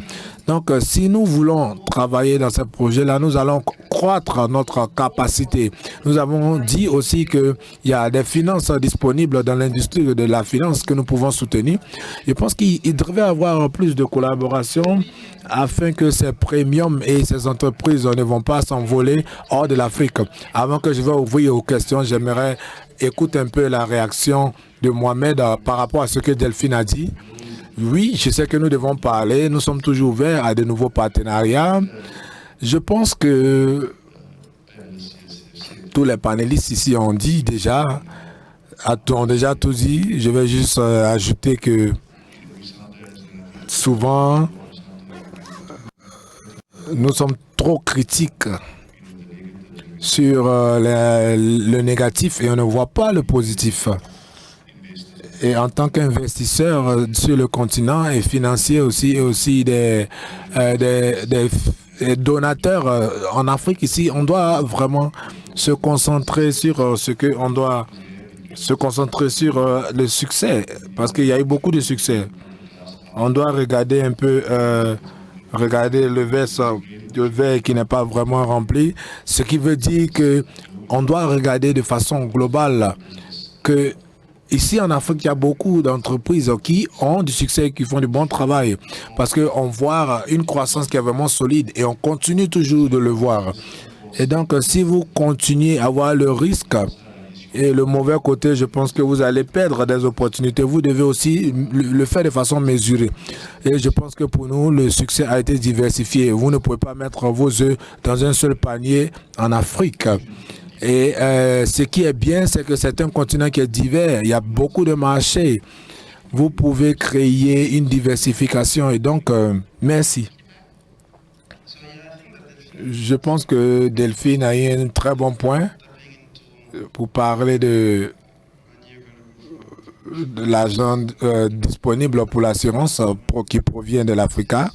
Donc, si nous voulons travailler dans ce projet-là, nous allons croître notre capacité. Nous avons dit aussi qu'il y a des finances disponibles dans l'industrie de la finance que nous pouvons soutenir. Je pense qu'il devrait y avoir plus de collaboration afin que ces premiums et ces entreprises ne vont pas s'envoler hors de l'Afrique. Avant que je vais ouvrir aux questions, j'aimerais écouter un peu la réaction de Mohamed par rapport à ce que Delphine a dit. Oui, je sais que nous devons parler. Nous sommes toujours ouverts à de nouveaux partenariats. Je pense que tous les panélistes ici ont dit déjà ont déjà tout dit. Je vais juste ajouter que souvent, nous sommes trop critiques sur le négatif et on ne voit pas le positif. Et en tant qu'investisseur sur le continent et financier aussi, et aussi des donateurs en Afrique ici, on doit vraiment se concentrer sur ce que on doit se concentrer sur le succès, parce qu'il y a eu beaucoup de succès. On doit regarder un peu, regarder le verre qui n'est pas vraiment rempli, ce qui veut dire que on doit regarder de façon globale que ici en Afrique, il y a beaucoup d'entreprises qui ont du succès, qui font du bon travail, parce qu'on voit une croissance qui est vraiment solide et on continue toujours de le voir. Et donc, si vous continuez à voir le risque et le mauvais côté, je pense que vous allez perdre des opportunités. Vous devez aussi le faire de façon mesurée. Et je pense que pour nous, le succès a été diversifié. Vous ne pouvez pas mettre vos œufs dans un seul panier en Afrique. Et ce qui est bien, c'est que c'est un continent qui est divers. Il y a beaucoup de marchés. Vous pouvez créer une diversification. Et donc, merci. Je pense que Delphine a eu un très bon point pour parler de l'argent disponible pour l'assurance qui provient de l'Africa,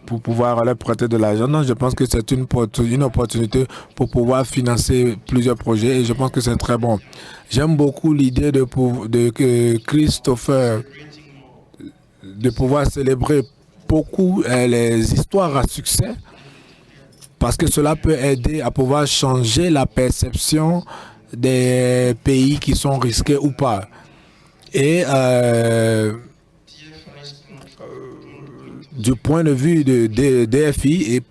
pour pouvoir leur prêter de l'argent. Non, je pense que c'est une opportunité pour pouvoir financer plusieurs projets et je pense que c'est très bon. J'aime beaucoup l'idée de Christopher de pouvoir célébrer beaucoup les histoires à succès, parce que cela peut aider à pouvoir changer la perception des pays qui sont risqués ou pas. Et du point de vue de DFI et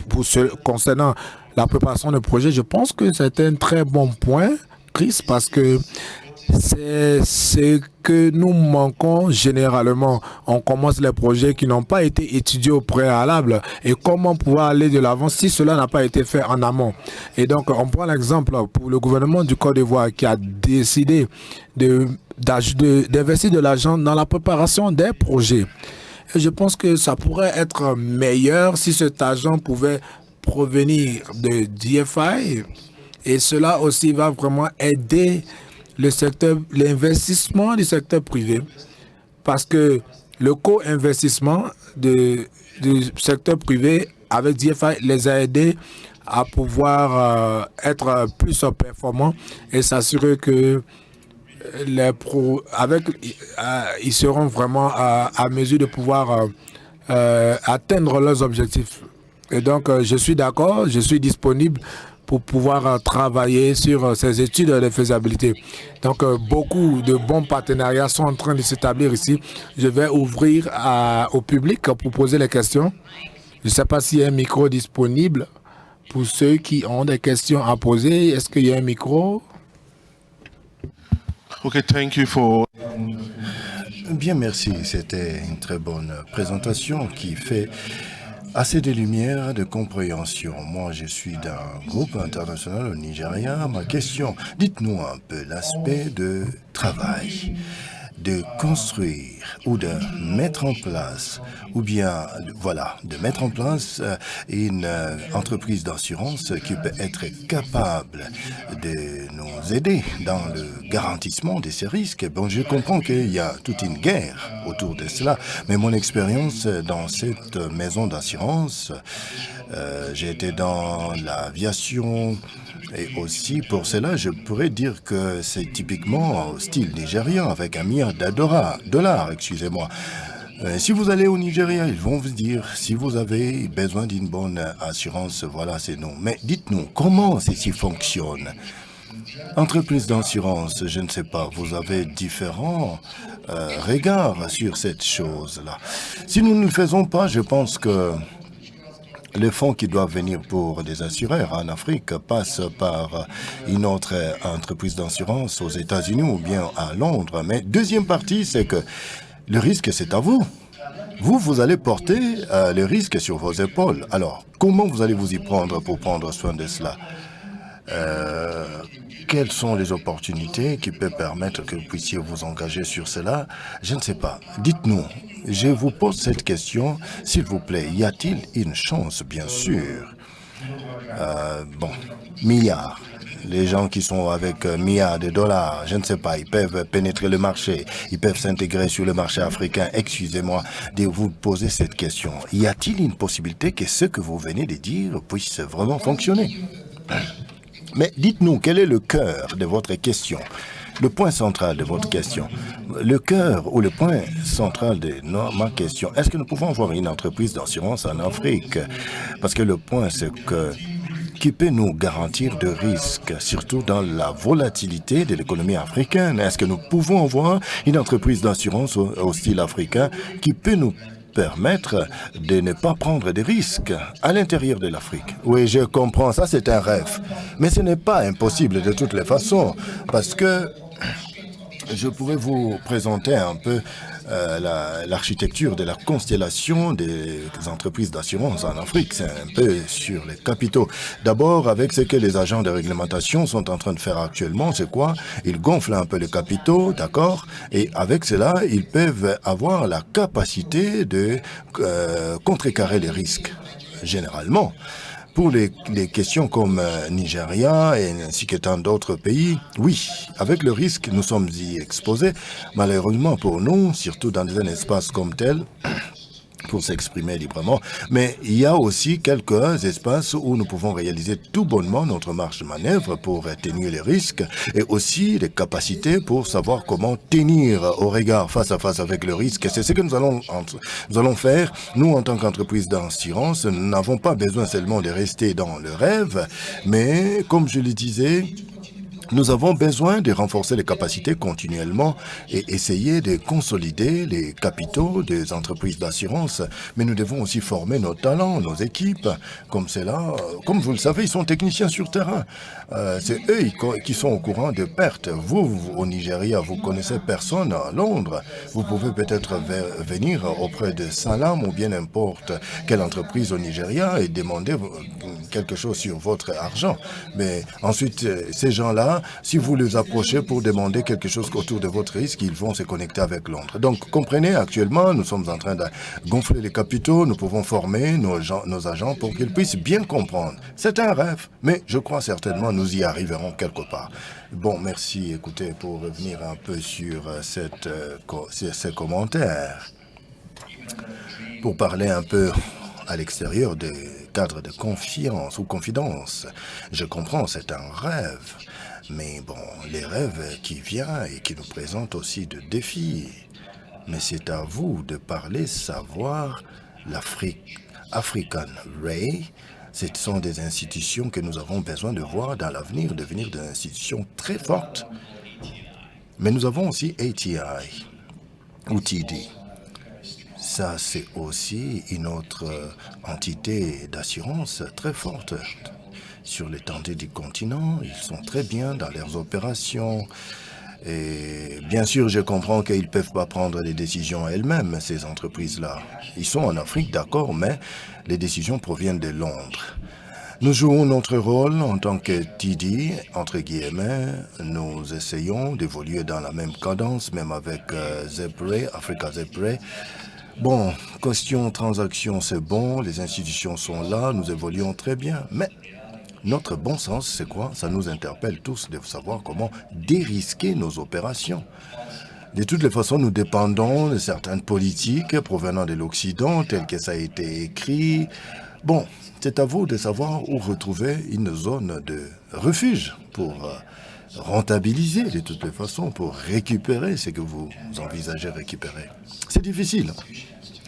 concernant la préparation de projet, je pense que c'est un très bon point, Chris, parce que c'est ce que nous manquons généralement. On commence les projets qui n'ont pas été étudiés au préalable et comment pouvoir aller de l'avant si cela n'a pas été fait en amont. Et donc, on prend l'exemple pour le gouvernement du Côte d'Ivoire qui a décidé d'investir de l'argent dans la préparation des projets. Et je pense que ça pourrait être meilleur si cet argent pouvait provenir de DFI et cela aussi va vraiment aider le secteur, l'investissement du secteur privé, parce que le co-investissement du secteur privé avec DFI les a aidés à pouvoir être plus performants et s'assurer que ils seront vraiment à mesure de pouvoir atteindre leurs objectifs. Et donc, je suis d'accord, je suis disponible pour pouvoir travailler sur ces études de faisabilité. Donc, beaucoup de bons partenariats sont en train de s'établir ici. Je vais ouvrir au public pour poser les questions. Je ne sais pas s'il y a un micro disponible pour ceux qui ont des questions à poser. Est-ce qu'il y a un micro? Okay, thank you for... Bien, merci. C'était une très bonne présentation qui fait assez de lumière, de compréhension. Moi, je suis d'un groupe international au Nigeria. Ma question, dites-nous un peu l'aspect de travail, de construire ou de mettre en place, ou bien, voilà, de mettre en place une entreprise d'assurance qui peut être capable de nous aider dans le garantissement de ces risques. Bon, je comprends qu'il y a toute une guerre autour de cela, mais mon expérience dans cette maison d'assurance, j'ai été dans l'aviation, et aussi, pour cela, je pourrais dire que c'est typiquement au style nigérien, avec $1 milliard, excusez-moi. Si vous allez au Nigeria, ils vont vous dire, si vous avez besoin d'une bonne assurance, voilà, c'est non. Mais dites-nous, comment ceci fonctionne? Entreprise d'assurance, je ne sais pas, vous avez différents regards sur cette chose-là. Si nous ne le faisons pas, je pense que les fonds qui doivent venir pour des assureurs en Afrique passent par une autre entreprise d'assurance aux États-Unis ou bien à Londres. Mais deuxième partie, c'est que le risque, c'est à vous. Vous allez porter le risque sur vos épaules. Alors, comment vous allez vous y prendre pour prendre soin de cela? quelles sont les opportunités qui peuvent permettre que vous puissiez vous engager sur cela? Je ne sais pas. Dites-nous. Je vous pose cette question, s'il vous plaît. Y a-t-il une chance, bien sûr? Bon, milliards. Les gens qui sont avec milliards de dollars, je ne sais pas, ils peuvent pénétrer le marché, ils peuvent s'intégrer sur le marché africain. Excusez-moi de vous poser cette question. Y a-t-il une possibilité que ce que vous venez de dire puisse vraiment fonctionner? Mais dites-nous, quel est le cœur de votre question? Le point central de votre question, le cœur ou le point central de ma question, est-ce que nous pouvons avoir une entreprise d'assurance en Afrique? Parce que le point, c'est que qui peut nous garantir de risques, surtout dans la volatilité de l'économie africaine? Est-ce que nous pouvons avoir une entreprise d'assurance au style africain qui peut nous permettre de ne pas prendre de risques à l'intérieur de l'Afrique? Oui, je comprends, ça c'est un rêve. Mais ce n'est pas impossible de toutes les façons, parce que je pourrais vous présenter un peu l'architecture de la constellation des entreprises d'assurance en Afrique. C'est un peu sur les capitaux. D'abord, avec ce que les agents de réglementation sont en train de faire actuellement, c'est quoi? Ils gonflent un peu les capitaux, d'accord? Et avec cela, ils peuvent avoir la capacité de contrecarrer les risques, généralement. Pour les questions comme Nigeria et ainsi que tant d'autres pays, oui, avec le risque, nous sommes y exposés. Malheureusement pour nous, surtout dans un espace comme tel, pour s'exprimer librement, mais il y a aussi quelques espaces où nous pouvons réaliser tout bonnement notre marge de manœuvre pour atténuer les risques et aussi les capacités pour savoir comment tenir au regard face à face avec le risque. C'est ce que nous allons faire. Nous, en tant qu'entreprise d'assurance, nous n'avons pas besoin seulement de rester dans le rêve, mais comme je le disais, nous avons besoin de renforcer les capacités continuellement et essayer de consolider les capitaux des entreprises d'assurance. Mais nous devons aussi former nos talents, nos équipes. Comme c'est là, comme vous le savez, ils sont techniciens sur terrain. C'est eux qui sont au courant de pertes. Vous, au Nigeria, vous connaissez personne à Londres. Vous pouvez peut-être venir auprès de Salam ou bien n'importe quelle entreprise au Nigeria et demander quelque chose sur votre argent. Mais ensuite, ces gens-là, si vous les approchez pour demander quelque chose autour de votre risque, ils vont se connecter avec Londres. Donc, comprenez, actuellement, nous sommes en train de gonfler les capitaux, nous pouvons former nos agents pour qu'ils puissent bien comprendre. C'est un rêve, mais je crois certainement nous y arriverons quelque part. Bon, merci. Écoutez, pour revenir un peu sur ces commentaires, pour parler un peu à l'extérieur des cadres de confiance ou confidence, je comprends, c'est un rêve. Mais bon, les rêves qui viennent et qui nous présentent aussi de défis. Mais c'est à vous de parler, savoir l'Afrique. African Ray, ce sont des institutions que nous avons besoin de voir dans l'avenir devenir des institutions très fortes. Mais nous avons aussi ATI ou TD. Ça, c'est aussi une autre entité d'assurance très forte. Sur l'étendue du continent, ils sont très bien dans leurs opérations. Et bien sûr, je comprends qu'ils ne peuvent pas prendre les décisions elles-mêmes, ces entreprises-là. Ils sont en Afrique, d'accord, mais les décisions proviennent de Londres. Nous jouons notre rôle en tant que TD, entre guillemets. Nous essayons d'évoluer dans la même cadence, même avec Zepre, Africa Zepre. Bon, question transaction, c'est bon, les institutions sont là, nous évoluons très bien, mais notre bon sens, c'est quoi? Ça nous interpelle tous de savoir comment dérisquer nos opérations. De toutes les façons, nous dépendons de certaines politiques provenant de l'Occident, telles que ça a été écrit. Bon, c'est à vous de savoir où retrouver une zone de refuge pour rentabiliser de toutes les façons, pour récupérer ce que vous envisagez récupérer. C'est difficile.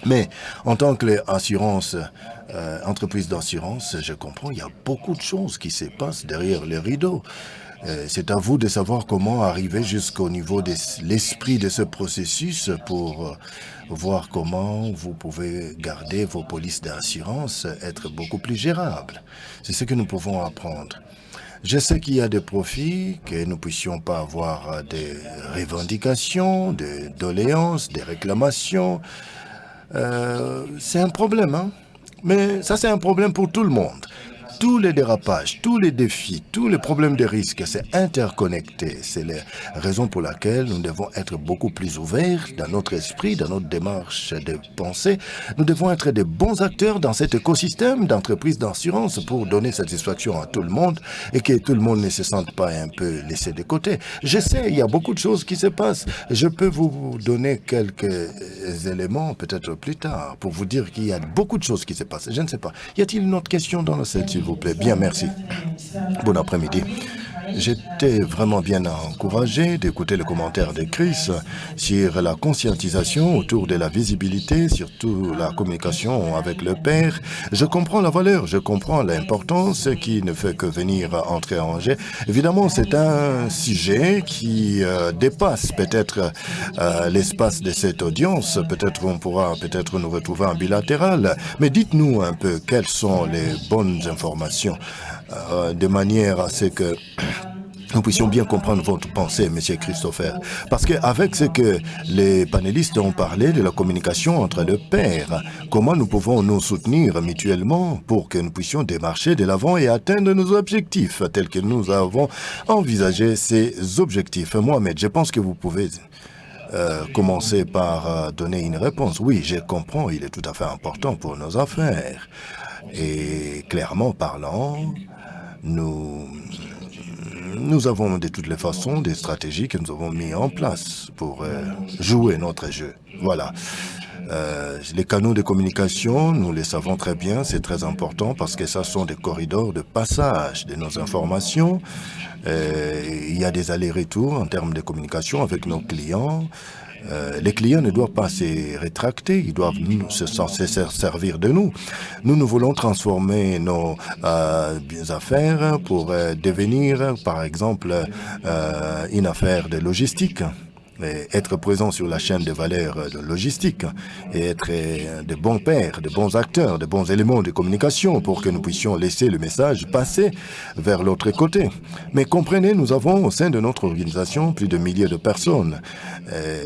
Mais en tant qu'assurance, entreprise d'assurance, je comprends, il y a beaucoup de choses qui se passent derrière les rideaux. C'est à vous de savoir comment arriver jusqu'au niveau de l'esprit de ce processus pour voir comment vous pouvez garder vos polices d'assurance, être beaucoup plus gérables. C'est ce que nous pouvons apprendre. Je sais qu'il y a des profits, que nous ne puissions pas avoir des revendications, des doléances, des réclamations. C'est un problème, hein? Mais ça, c'est un problème pour tout le monde. tous les dérapages, tous les défis, tous les problèmes de risque, c'est interconnecté. C'est la raison pour laquelle nous devons être beaucoup plus ouverts dans notre esprit, dans notre démarche de pensée. Nous devons être des bons acteurs dans cet écosystème d'entreprises d'assurance pour donner satisfaction à tout le monde et que tout le monde ne se sente pas un peu laissé de côté. Je sais, il y a beaucoup de choses qui se passent. Je peux vous donner quelques éléments peut-être plus tard pour vous dire qu'il y a beaucoup de choses qui se passent. Je ne sais pas. Y a-t-il une autre question dans la salle, s'il vous plaît? Bien, merci. Bon après-midi. J'étais vraiment bien encouragé d'écouter les commentaires de Chris sur la conscientisation autour de la visibilité, surtout la communication avec le père. Je comprends la valeur, je comprends l'importance qui ne fait que venir entrer en jeu. Évidemment, c'est un sujet qui dépasse peut-être l'espace de cette audience. Peut-être on pourra peut-être nous retrouver en bilatéral. Mais dites-nous un peu quelles sont les bonnes informations de manière à ce que nous puissions bien comprendre votre pensée, Monsieur Christopher. Parce qu'avec ce que les panélistes ont parlé de la communication entre le père, comment nous pouvons nous soutenir mutuellement pour que nous puissions démarcher de l'avant et atteindre nos objectifs tels que nous avons envisagé ces objectifs. Mohamed, je pense que vous pouvez commencer par donner une réponse. Oui, je comprends, il est tout à fait important pour nos affaires. Et clairement parlant, nous avons de toutes les façons des stratégies que nous avons mises en place pour jouer notre jeu. Voilà. Les canaux de communication, nous les savons très bien, c'est très important parce que ça sont des corridors de passage de nos informations. Il y a des allers-retours en termes de communication avec nos clients. Les clients ne doivent pas se rétracter, ils doivent se servir de nous. Nous voulons transformer nos affaires pour devenir, par exemple, une affaire de logistique. Et être présent sur la chaîne de valeur de logistique et être de bons pairs, de bons acteurs, de bons éléments de communication pour que nous puissions laisser le message passer vers l'autre côté. Mais comprenez, nous avons au sein de notre organisation plus de milliers de personnes.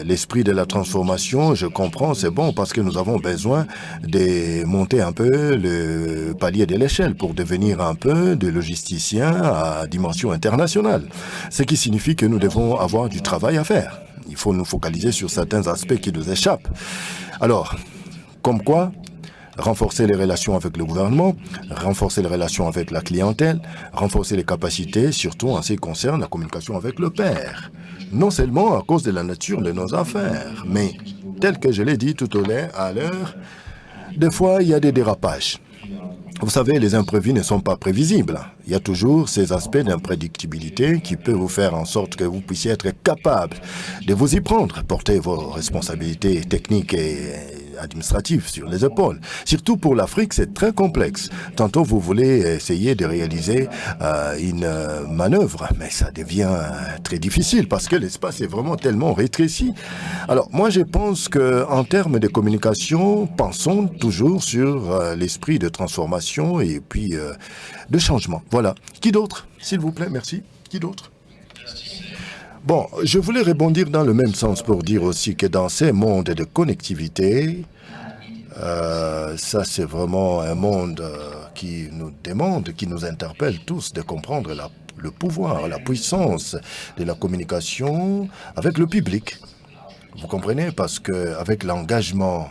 L'esprit de la transformation, je comprends, c'est bon parce que nous avons besoin de monter un peu le palier de l'échelle pour devenir un peu de logisticiens à dimension internationale. Ce qui signifie que nous devons avoir du travail à faire. Il faut nous focaliser sur certains aspects qui nous échappent. Alors, comme quoi, renforcer les relations avec le gouvernement, renforcer les relations avec la clientèle, renforcer les capacités, surtout en ce qui concerne la communication avec le père. Non seulement à cause de la nature de nos affaires, mais tel que je l'ai dit tout à l'heure, des fois, il y a des dérapages. Vous savez, les imprévus ne sont pas prévisibles. Il y a toujours ces aspects d'imprédictibilité qui peuvent vous faire en sorte que vous puissiez être capable de vous y prendre, porter vos responsabilités techniques et administratives sur les épaules. Surtout pour l'Afrique, c'est très complexe. Tantôt, vous voulez essayer de réaliser une manœuvre, mais ça devient très difficile parce que l'espace est vraiment tellement rétréci. Alors, moi, je pense qu'en termes de communication, pensons toujours sur l'esprit de transformation et puis de changement. Voilà. Qui d'autre? S'il vous plaît, merci. Qui d'autre? Bon, je voulais rebondir dans le même sens pour dire aussi que dans ces mondes de connectivité, ça c'est vraiment un monde qui nous demande, qui nous interpelle tous de comprendre le pouvoir, la puissance de la communication avec le public. Vous comprenez? Parce qu'avec l'engagement,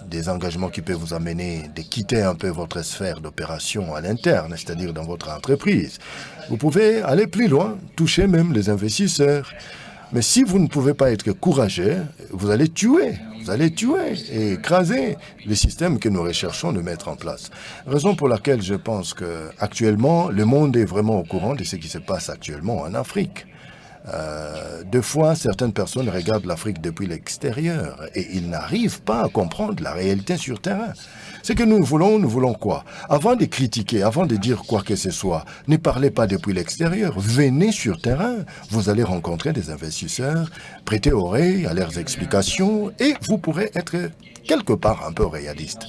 des engagements qui peuvent vous amener de quitter un peu votre sphère d'opération à l'interne, c'est-à-dire dans votre entreprise. Vous pouvez aller plus loin, toucher même les investisseurs. Mais si vous ne pouvez pas être courageux, vous allez tuer et écraser le système que nous recherchons de mettre en place. Raison pour laquelle je pense qu'actuellement, le monde est vraiment au courant de ce qui se passe actuellement en Afrique. Deux fois, certaines personnes regardent l'Afrique depuis l'extérieur et ils n'arrivent pas à comprendre la réalité sur terrain. Ce que nous voulons quoi? Avant de critiquer, avant de dire quoi que ce soit, ne parlez pas depuis l'extérieur, venez sur terrain. Vous allez rencontrer des investisseurs, prêtez oreille à leurs explications et vous pourrez être quelque part un peu réaliste.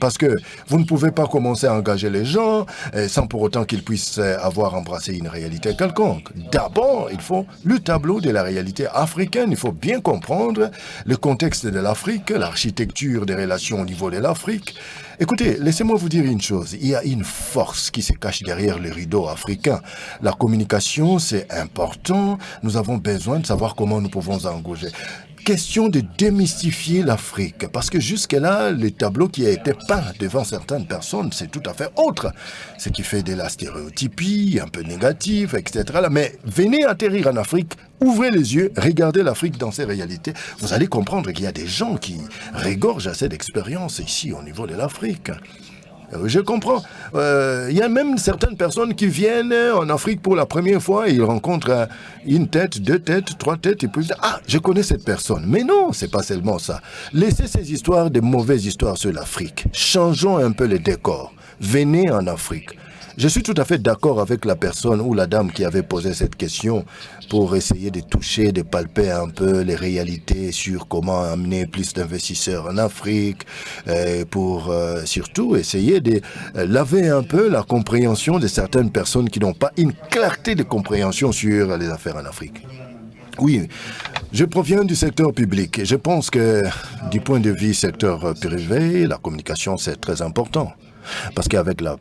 Parce que vous ne pouvez pas commencer à engager les gens sans pour autant qu'ils puissent avoir embrassé une réalité quelconque. D'abord, il faut le tableau de la réalité africaine. Il faut bien comprendre le contexte de l'Afrique, l'architecture des relations au niveau de l'Afrique. Écoutez, laissez-moi vous dire une chose. Il y a une force qui se cache derrière le rideau africain. La communication, c'est important. Nous avons besoin de savoir comment nous pouvons engager. Question de démystifier l'Afrique, parce que jusque-là, le tableau qui a été peint devant certaines personnes, c'est tout à fait autre. Ce qui fait de la stéréotypie, un peu négative, etc. Mais venez atterrir en Afrique, ouvrez les yeux, regardez l'Afrique dans ses réalités. Vous allez comprendre qu'il y a des gens qui regorgent assez d'expérience ici au niveau de l'Afrique. Je comprends. Il y a même certaines personnes qui viennent en Afrique pour la première fois et ils rencontrent une tête, deux têtes, trois têtes et puis ah, je connais cette personne. Mais non, c'est pas seulement ça. Laissez ces histoires, des mauvaises histoires sur l'Afrique. Changeons un peu les décors. Venez en Afrique. Je suis tout à fait d'accord avec la personne ou la dame qui avait posé cette question pour essayer de toucher, de palper un peu les réalités sur comment amener plus d'investisseurs en Afrique, pour surtout essayer de laver un peu la compréhension de certaines personnes qui n'ont pas une clarté de compréhension sur les affaires en Afrique. Oui, je proviens du secteur public et je pense que du point de vue secteur privé, la communication c'est très important parce qu'avec la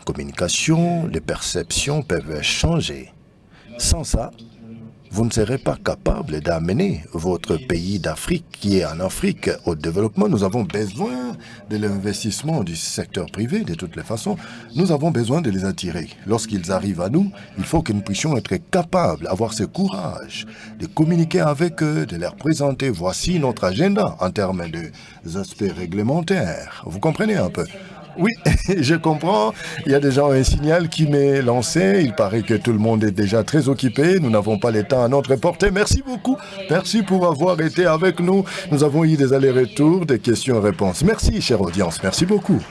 communication, les perceptions peuvent changer. Sans ça, vous ne serez pas capable d'amener votre pays d'Afrique, qui est en Afrique, au développement. Nous avons besoin de l'investissement du secteur privé, de toutes les façons. Nous avons besoin de les attirer. Lorsqu'ils arrivent à nous, il faut que nous puissions être capables, avoir ce courage de communiquer avec eux, de leur présenter. Voici notre agenda en termes des aspects réglementaires. Vous comprenez un peu ? Oui, je comprends. Il y a déjà un signal qui m'est lancé. Il paraît que tout le monde est déjà très occupé. Nous n'avons pas le temps à notre portée. Merci beaucoup. Merci pour avoir été avec nous. Nous avons eu des allers-retours, des questions-réponses. Merci, chère audience. Merci beaucoup.